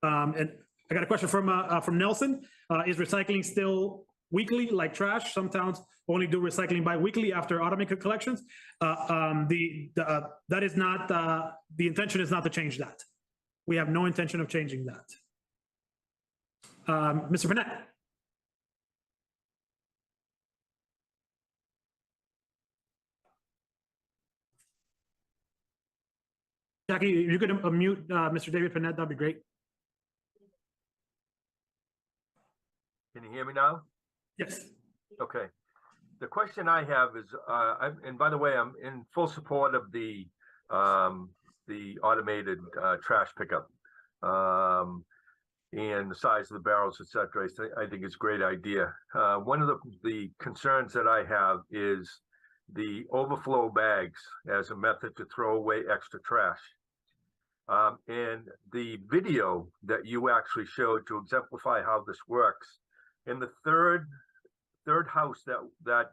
And I got a question from Nelson. Is recycling still weekly like trash? Some towns only do recycling bi-weekly after automated collections. That is not, the intention is not to change that. We have no intention of changing that. Mr. Burnett. Jackie, if you could unmute Mr. David Panett, that'd be great. Can you hear me now? Yes. Okay. The question I have is, and by the way, I'm in full support of the automated trash pickup and the size of the barrels, et cetera. I think it's a great idea. One of the concerns that I have is the overflow bags as a method to throw away extra trash. And the video that you actually showed to exemplify how this works, in the third house that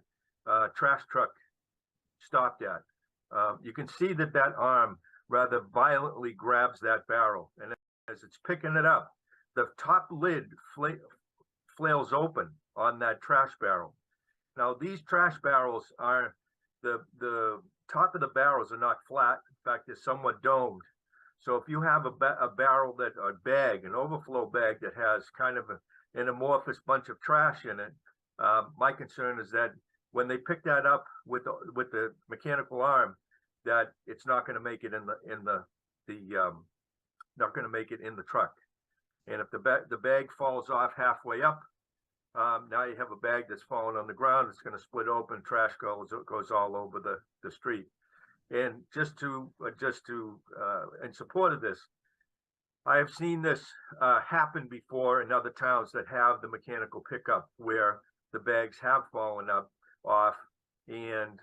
trash truck stopped at, you can see that arm rather violently grabs that barrel, and as it's picking it up, the top lid flails open on that trash barrel. Now these trash barrels are, the top of the barrels are not flat. In fact, they're somewhat domed. So if you have a barrel an overflow bag that has kind of an amorphous bunch of trash in it, my concern is that when they pick that up with the mechanical arm, that it's not going to make it not going to make it in the truck. And if the bag falls off halfway up, now you have a bag that's fallen on the ground. It's going to split open. Trash goes all over the street. And just to in support of this, I have seen this happen before in other towns that have the mechanical pickup, where the bags have fallen off, and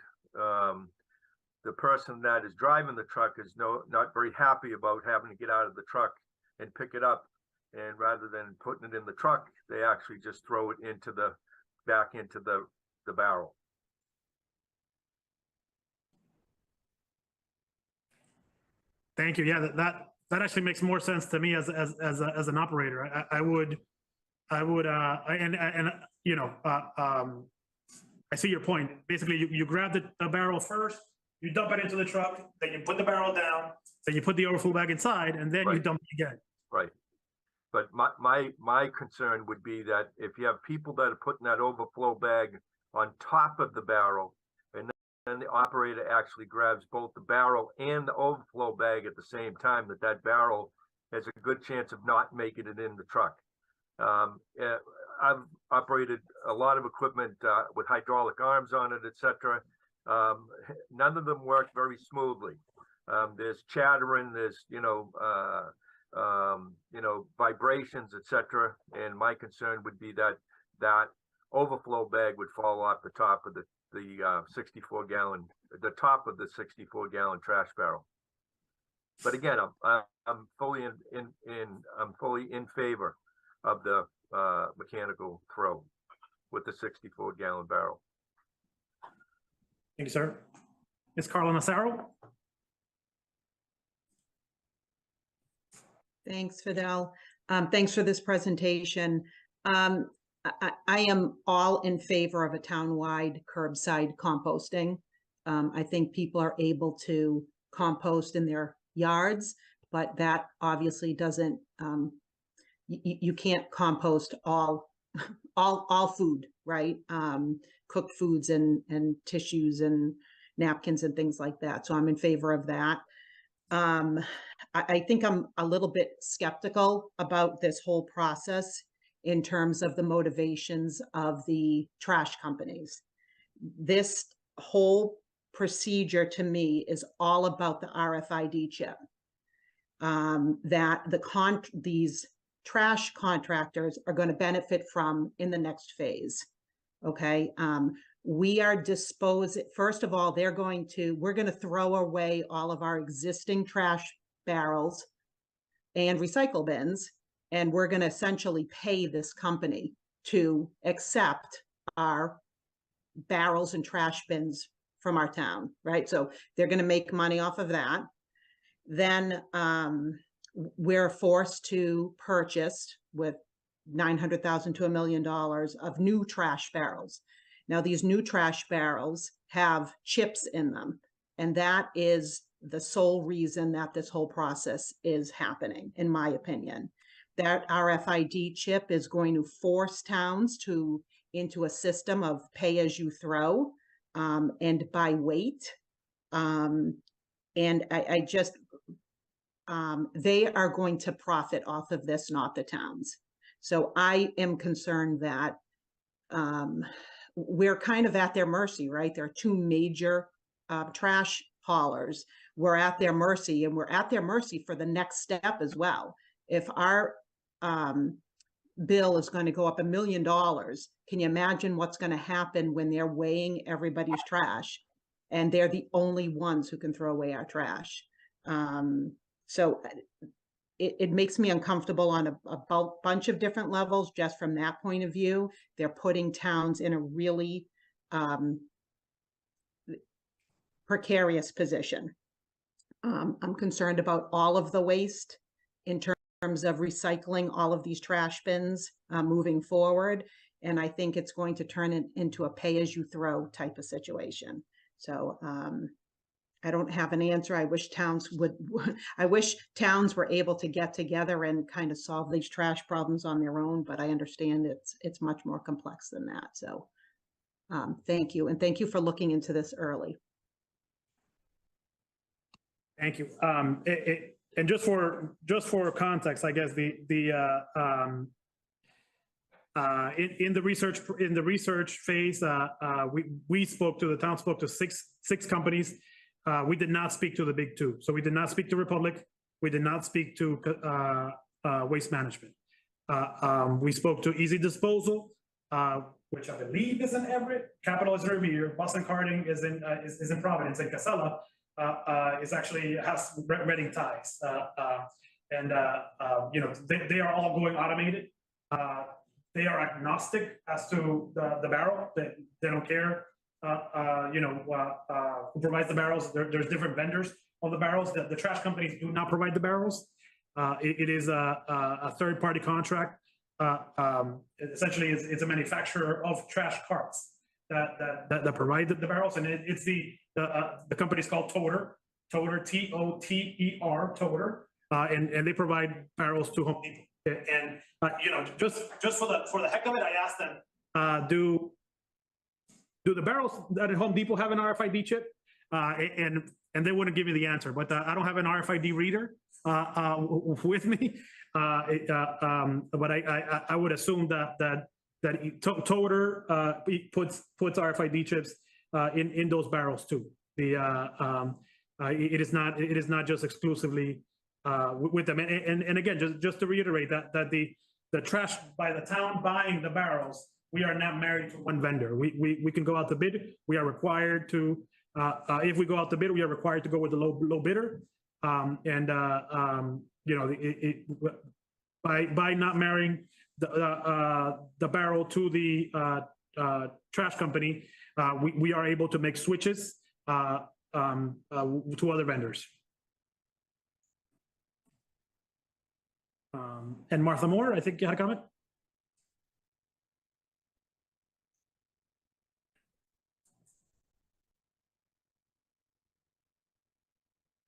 the person that is driving the truck is not very happy about having to get out of the truck and pick it up. And rather than putting it in the truck, they actually just throw it back into the barrel. Thank you. Yeah, that actually makes more sense to me as an operator. I would, you know, I see your point. Basically, you grab the barrel first, you dump it into the truck, then you put the barrel down, then you put the overflow bag inside, and then you dump it again. Right. But my concern would be that if you have people that are putting that overflow bag on top of the barrel, and then the operator actually grabs both the barrel and the overflow bag at the same time, that barrel has a good chance of not making it in the truck. I've operated a lot of equipment with hydraulic arms on it, etc. None of them work very smoothly. There's chattering, there's vibrations, etc. And my concern would be that overflow bag would fall off the top of the 64-gallon, the top of the 64-gallon trash barrel. But again, I'm fully in favor of the mechanical throw with the 64-gallon barrel. Thank you, sir. Ms. Carla Nassaro. Thanks, Fidel. Thanks for this presentation. I am all in favor of a townwide curbside composting. I think people are able to compost in their yards, but that obviously doesn't, you can't compost all food, right? Cooked foods and tissues and napkins and things like that. So I'm in favor of that. I think I'm a little bit skeptical about this whole process in terms of the motivations of the trash companies. This whole procedure to me is all about the RFID chip that these trash contractors are going to benefit from in the next phase. Okay. we are first of all, we're going to throw away all of our existing trash barrels and recycle bins, and we're going to essentially pay this company to accept our barrels and trash bins from our town, right? So they're going to make money off of that. Then we're forced to purchase with $900,000 to $1 million of new trash barrels. Now, these new trash barrels have chips in them, and that is the sole reason that this whole process is happening, in my opinion. That RFID chip is going to force towns into a system of pay as you throw, and by weight. And I just, they are going to profit off of this, not the towns. So I am concerned that we're kind of at their mercy, right? There are two major trash haulers. We're at their mercy, and we're at their mercy for the next step as well. If our bill is going to go up $1 million, can you imagine what's going to happen when they're weighing everybody's trash and they're the only ones who can throw away our trash? So it makes me uncomfortable on a bunch of different levels. Just from that point of view, they're putting towns in a really precarious position. I'm concerned about all of the waste in terms of recycling all of these trash bins moving forward. And I think it's going to turn it into a pay-as-you-throw type of situation. So I don't have an answer. I wish towns were able to get together and kind of solve these trash problems on their own, but I understand it's much more complex than that. So thank you. And thank you for looking into this early. Thank you. And just for context, I guess in the research phase, the town spoke to six companies. We did not speak to the big two. So we did not speak to Republic. We did not speak to Waste Management. We spoke to Easy Disposal, which I believe is in Everett. Capital is in Revere. Boston Carting is in Providence, and Casella has Reading ties. They are all going automated. They are agnostic as to the barrel. They don't care. Who provides the barrels? There's different vendors on the barrels. The trash companies do not provide the barrels. It is a third-party contract. Essentially, it's a manufacturer of trash carts that provide the barrels, and it's the company's called Toter, T-O-T-E-R, Toter, and they provide barrels to Home Depot. And just for the heck of it, I asked them, do the barrels at Home Depot have an RFID chip? And they wouldn't give me the answer, but I don't have an RFID reader with me. But I would assume that Toter puts RFID chips in those barrels too. It is not just exclusively with them. And again, just to reiterate that the trash, by the town buying the barrels, we are not married to one vendor. We can go out to bid. We are required to, if we go out to bid, we are required to go with the low bidder. By not marrying the barrel to the trash company, we are able to make switches to other vendors. And Martha Moore, I think you had a comment.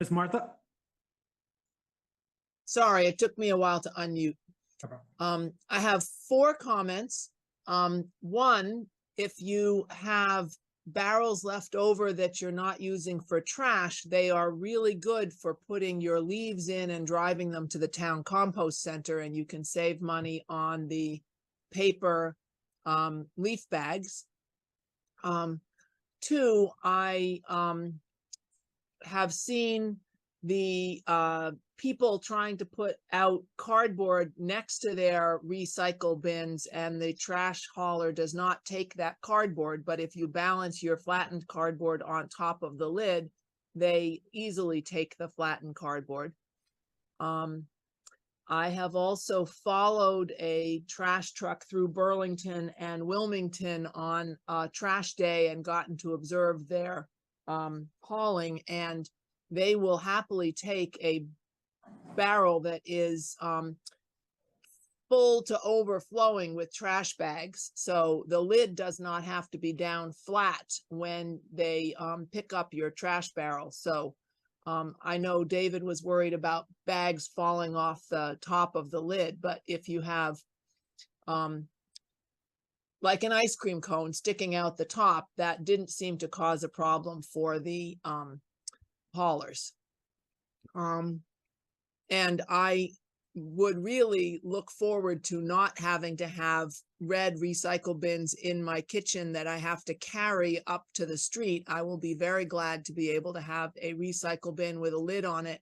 Ms. Martha? Sorry, it took me a while to unmute. I have 4 comments. One, if you have barrels left over that you're not using for trash, they are really good for putting your leaves in and driving them to the town compost center, and you can save money on the paper leaf bags. 2, I have seen the people trying to put out cardboard next to their recycle bins, and the trash hauler does not take that cardboard, but if you balance your flattened cardboard on top of the lid, they easily take the flattened cardboard. I have also followed a trash truck through Burlington and Wilmington on trash day and gotten to observe their hauling, and they will happily take a barrel that is full to overflowing with trash bags. So the lid does not have to be down flat when they pick up your trash barrel. So I know David was worried about bags falling off the top of the lid, but if you have like an ice cream cone sticking out the top, that didn't seem to cause a problem for the haulers. And I would really look forward to not having to have red recycle bins in my kitchen that I have to carry up to the street. I will be very glad to be able to have a recycle bin with a lid on it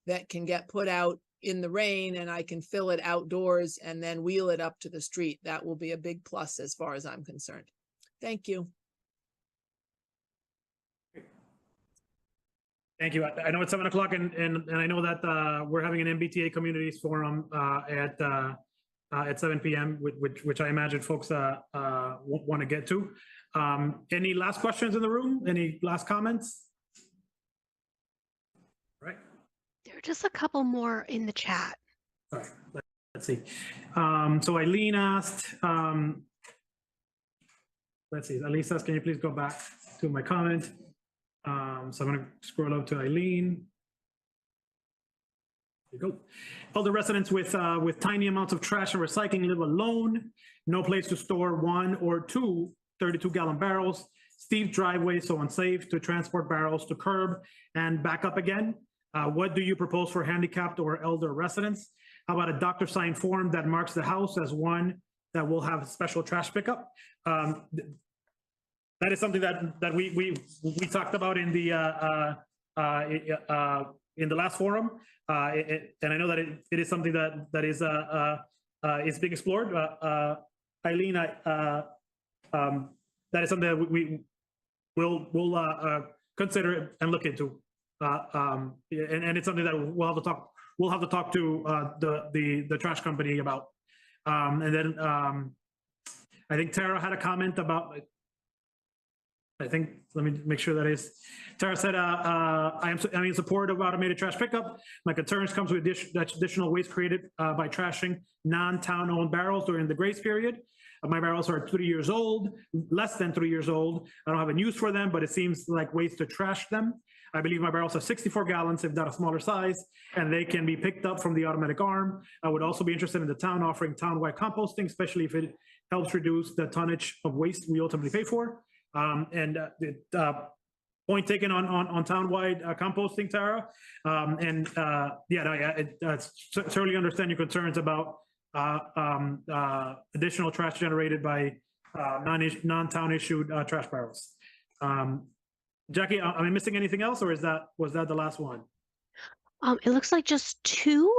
that can get put out in the rain, and I can fill it outdoors and then wheel it up to the street. That will be a big plus as far as I'm concerned. Thank you. Thank you. I know it's 7 o'clock, and I know that we're having an MBTA Communities Forum at 7 p.m., which I imagine folks want to get to. Any last questions in the room? Any last comments? Right. There are just a couple more in the chat. All right. Let's see. So Eileen asked, let's see. Eileen says, can you please go back to my comment? So I'm going to scroll up to Eileen. There you go. All the residents with tiny amounts of trash and recycling live alone. No place to store 1 or 2 32-gallon barrels. Steep driveway, so unsafe to transport barrels to curb and back up again. What do you propose for handicapped or elder residents? How about a doctor sign form that marks the house as one that will have special trash pickup? That is something that we talked about in the last forum, and I know that it is something that is being explored. Eileen, that is something that we will consider and look into, and it's something that we'll have to talk to the trash company about. And then I think Tara had a comment about. Let me make sure that is. Tara said, I'm in support of automated trash pickup. My concerns comes with additional waste created by trashing non-town owned barrels during the grace period. My barrels are 3 years old, less than 3 years old. I don't have a use for them, but it seems like waste to trash them. I believe my barrels are 64 gallons, if not a smaller size, and they can be picked up from the automatic arm. I would also be interested in the town offering town-wide composting, especially if it helps reduce the tonnage of waste we ultimately pay for. Point taken on town-wide composting, Tara. Certainly understand your concerns about additional trash generated by non-town issued trash barrels. Jackie, am I missing anything else, or was that the last one? It looks like just 2.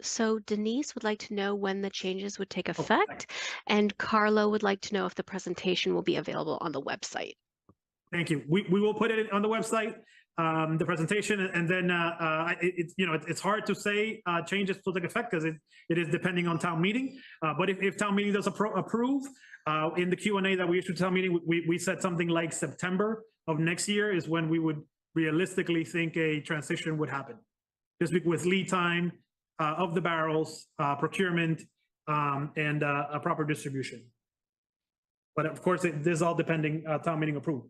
So Denise would like to know when the changes would take effect, and Carlo would like to know if the presentation will be available on the website. Thank you. We will put it on the website, the presentation, and then it's hard to say changes will take effect because it is depending on town meeting. But if town meeting does approve, in the Q&A that we issued to town meeting, we said something like September of next year is when we would realistically think a transition would happen. Just with lead time of the barrels, procurement, and a proper distribution. But of course, this is all depending town meeting approval.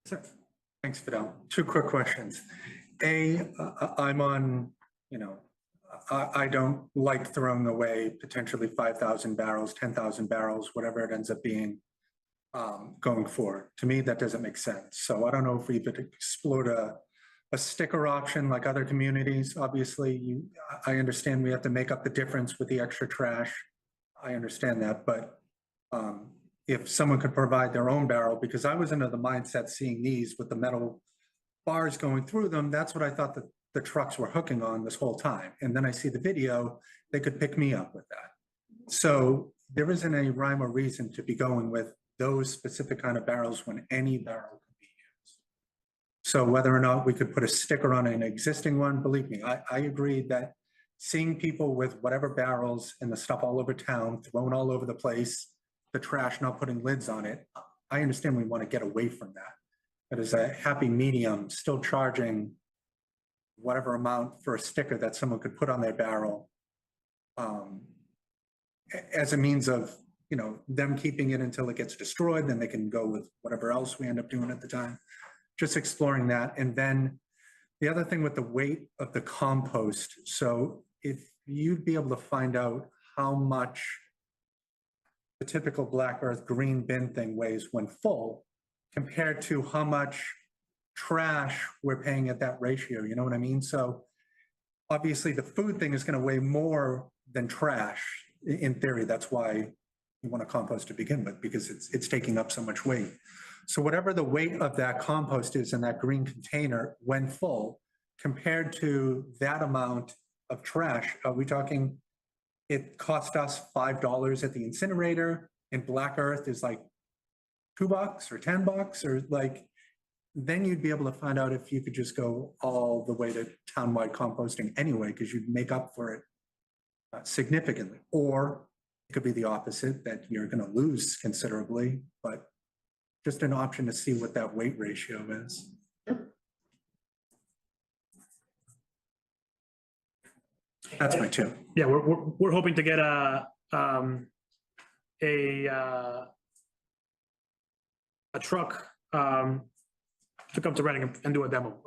Sir. Thanks, Fidel. 2 quick questions. I'm on, I don't like throwing away potentially 5,000 barrels, 10,000 barrels, whatever it ends up being. Going forward. To me, that doesn't make sense. So I don't know if we could explored a sticker option like other communities. Obviously, I understand we have to make up the difference with the extra trash. I understand that, but if someone could provide their own barrel, because I was under the mindset seeing these with the metal bars going through them, that's what I thought that the trucks were hooking on this whole time. And then I see the video, they could pick me up with that. So there isn't any rhyme or reason to be going with those specific kind of barrels when any barrel can be used. So whether or not we could put a sticker on an existing one, believe me, I agree that seeing people with whatever barrels and the stuff all over town, thrown all over the place, the trash not putting lids on it, I understand we want to get away from that. But as a happy medium, still charging whatever amount for a sticker that someone could put on their barrel as a means of, you know, them keeping it until it gets destroyed, then they can go with whatever else we end up doing at the time. Just exploring that. And then the other thing with the weight of the compost. So if you'd be able to find out how much the typical Black Earth green bin thing weighs when full compared to how much trash we're paying at that ratio, you know what I mean? So obviously the food thing is going to weigh more than trash. In theory, that's why you want to compost to begin with, because it's taking up so much weight. So whatever the weight of that compost is in that green container when full, compared to that amount of trash, are we talking it cost us $5 at the incinerator and Black Earth is like $2 or $10 or like, then you'd be able to find out if you could just go all the way to townwide composting anyway, because you'd make up for it significantly. Or it could be the opposite, that you're going to lose considerably, but just an option to see what that weight ratio is. That's my two. Yeah, we're hoping to get a truck to come to Reading and do a demo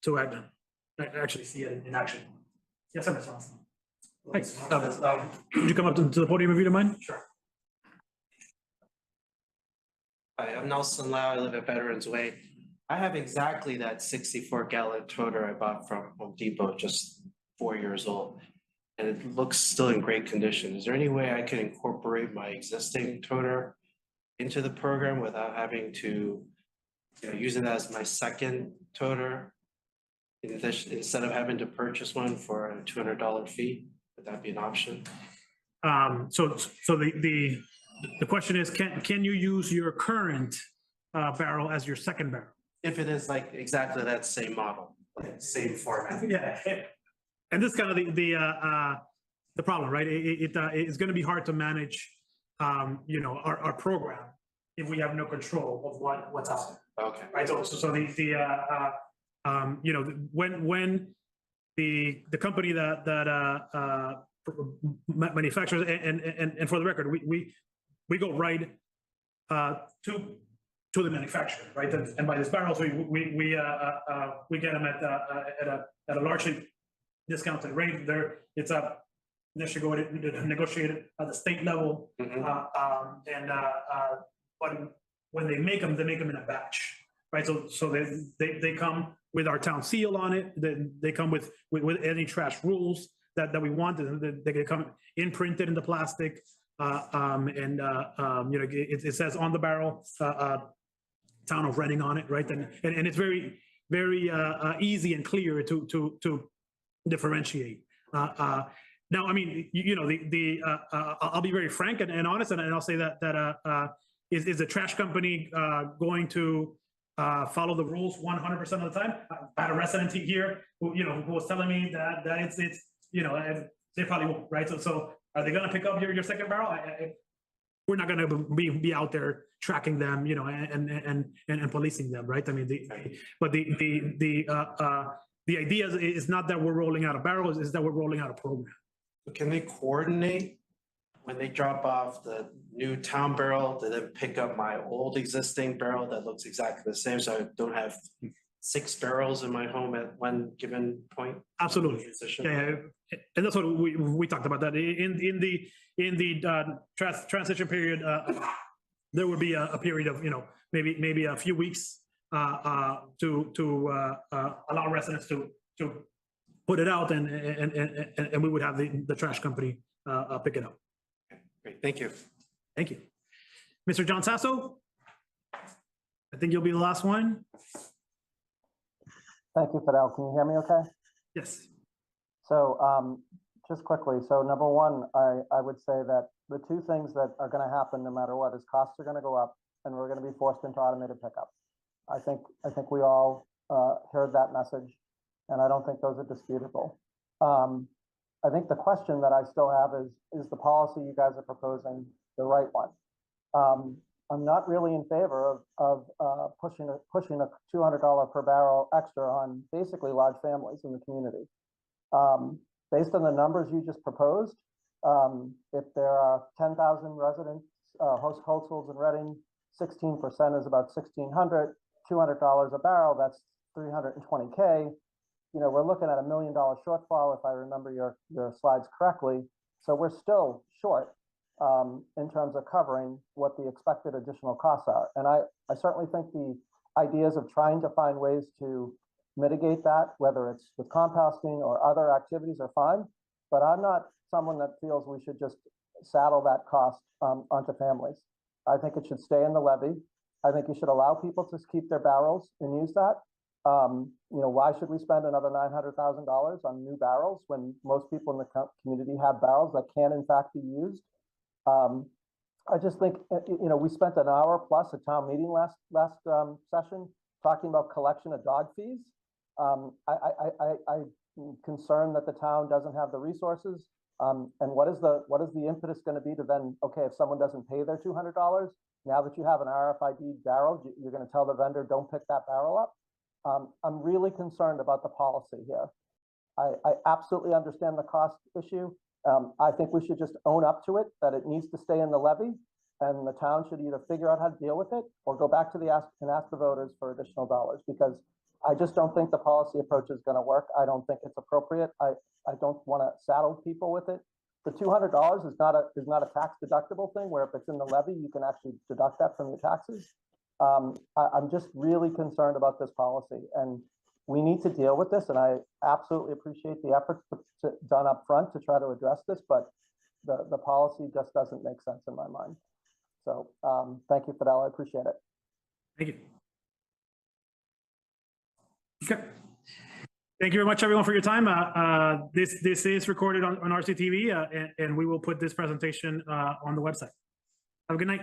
to actually see it in action. Yes, sir, Mr. Johnson. Hi. Would you come up to the podium if you don't mind? Sure. Hi, I'm Nelson Lau. I live at Veterans Way. I have exactly that 64-gallon toter I bought from Home Depot, just 4 years old. And it looks still in great condition. Is there any way I can incorporate my existing toter into the program without having to, you know, use it as my second toter? Instead of having to purchase one for a $200 fee, would that be an option? So the question is, can you use your current barrel as your second barrel? If it is like exactly that same model, like same format. Yeah, and this is kind of the problem, right? It's going to be hard to manage, you know, our program if we have no control of what's out there. Okay. Right. So you know, when the company that manufactures and for the record, we go right to the manufacturer, right? And by this barrels, we get them at a largely discounted rate. There, it's a negotiated at the state level, but when they make them in a batch, right? So they come with our town seal on it. They come with any trash rules that we want. They come imprinted in the plastic, you know, it says on the barrel, Town of Reading on it, right? And it's very easy and clear to differentiate. Now, I mean, you know, I'll be very frank and honest, and I'll say that is the trash company going to follow the rules 100% of the time? I had a resident here who was telling me that it's you know, they probably won't, right? So are they going to pick up your second barrel? We're not going to be out there tracking them, you know, and policing them, right? I mean, the idea is not that we're rolling out a barrel, is that we're rolling out a program. Can they coordinate when they drop off the new town barrel to then pick up my old existing barrel that looks exactly the same, so I don't have 6 barrels in my home at one given point? Absolutely. Yeah, and that's what we talked about, that in the transition period, there would be a period of, you know, maybe a few weeks to allow residents to put it out, and we would have the trash company pick it up. Great, thank you. Thank you. Mr. John Sasso? I think you'll be the last one. Thank you, Fidel. Can you hear me okay? Yes. So just quickly, so number one, I would say that the two things that are going to happen no matter what is costs are going to go up and we're going to be forced into automated pickup. I think we all heard that message and I don't think those are disputable. I think the question that I still have is the policy you guys are proposing the right one? I'm not really in favor of pushing a $200 per barrel extra on basically large families in the community. Based on the numbers you just proposed, if there are 10,000 residents, households in Reading, 16% is about 1,600, $200 a barrel, that's 320K. You know, we're looking at $1 million shortfall if I remember your slides correctly. So we're still short in terms of covering what the expected additional costs are. And I certainly think the ideas of trying to find ways to mitigate that, whether it's with composting or other activities, are fine. But I'm not someone that feels we should just saddle that cost onto families. I think it should stay in the levy. I think you should allow people to keep their barrels and use that. You know, why should we spend another $900,000 on new barrels when most people in the community have barrels that can in fact be used? I just think, you know, we spent an hour plus at town meeting last session talking about collection of dog fees. I'm concerned that the town doesn't have the resources. And what is the impetus going to be to then, okay, if someone doesn't pay their $200, now that you have an RFID barrel, you're going to tell the vendor, don't pick that barrel up. I'm really concerned about the policy here. I absolutely understand the cost issue. I think we should just own up to it, that it needs to stay in the levy, and the town should either figure out how to deal with it or go back to the ask the voters for additional dollars, because I just don't think the policy approach is going to work. I don't think it's appropriate. I don't want to saddle people with it. The $200 is not a tax deductible thing where if it's in the levy, you can actually deduct that from your taxes. I'm just really concerned about this policy, and we need to deal with this. And I absolutely appreciate the efforts done up front to try to address this, but the policy just doesn't make sense in my mind. So thank you, Fidel. I appreciate it. Thank you. Okay. Thank you very much, everyone, for your time. This is recorded on RCTV, and we will put this presentation on the website. Have a good night.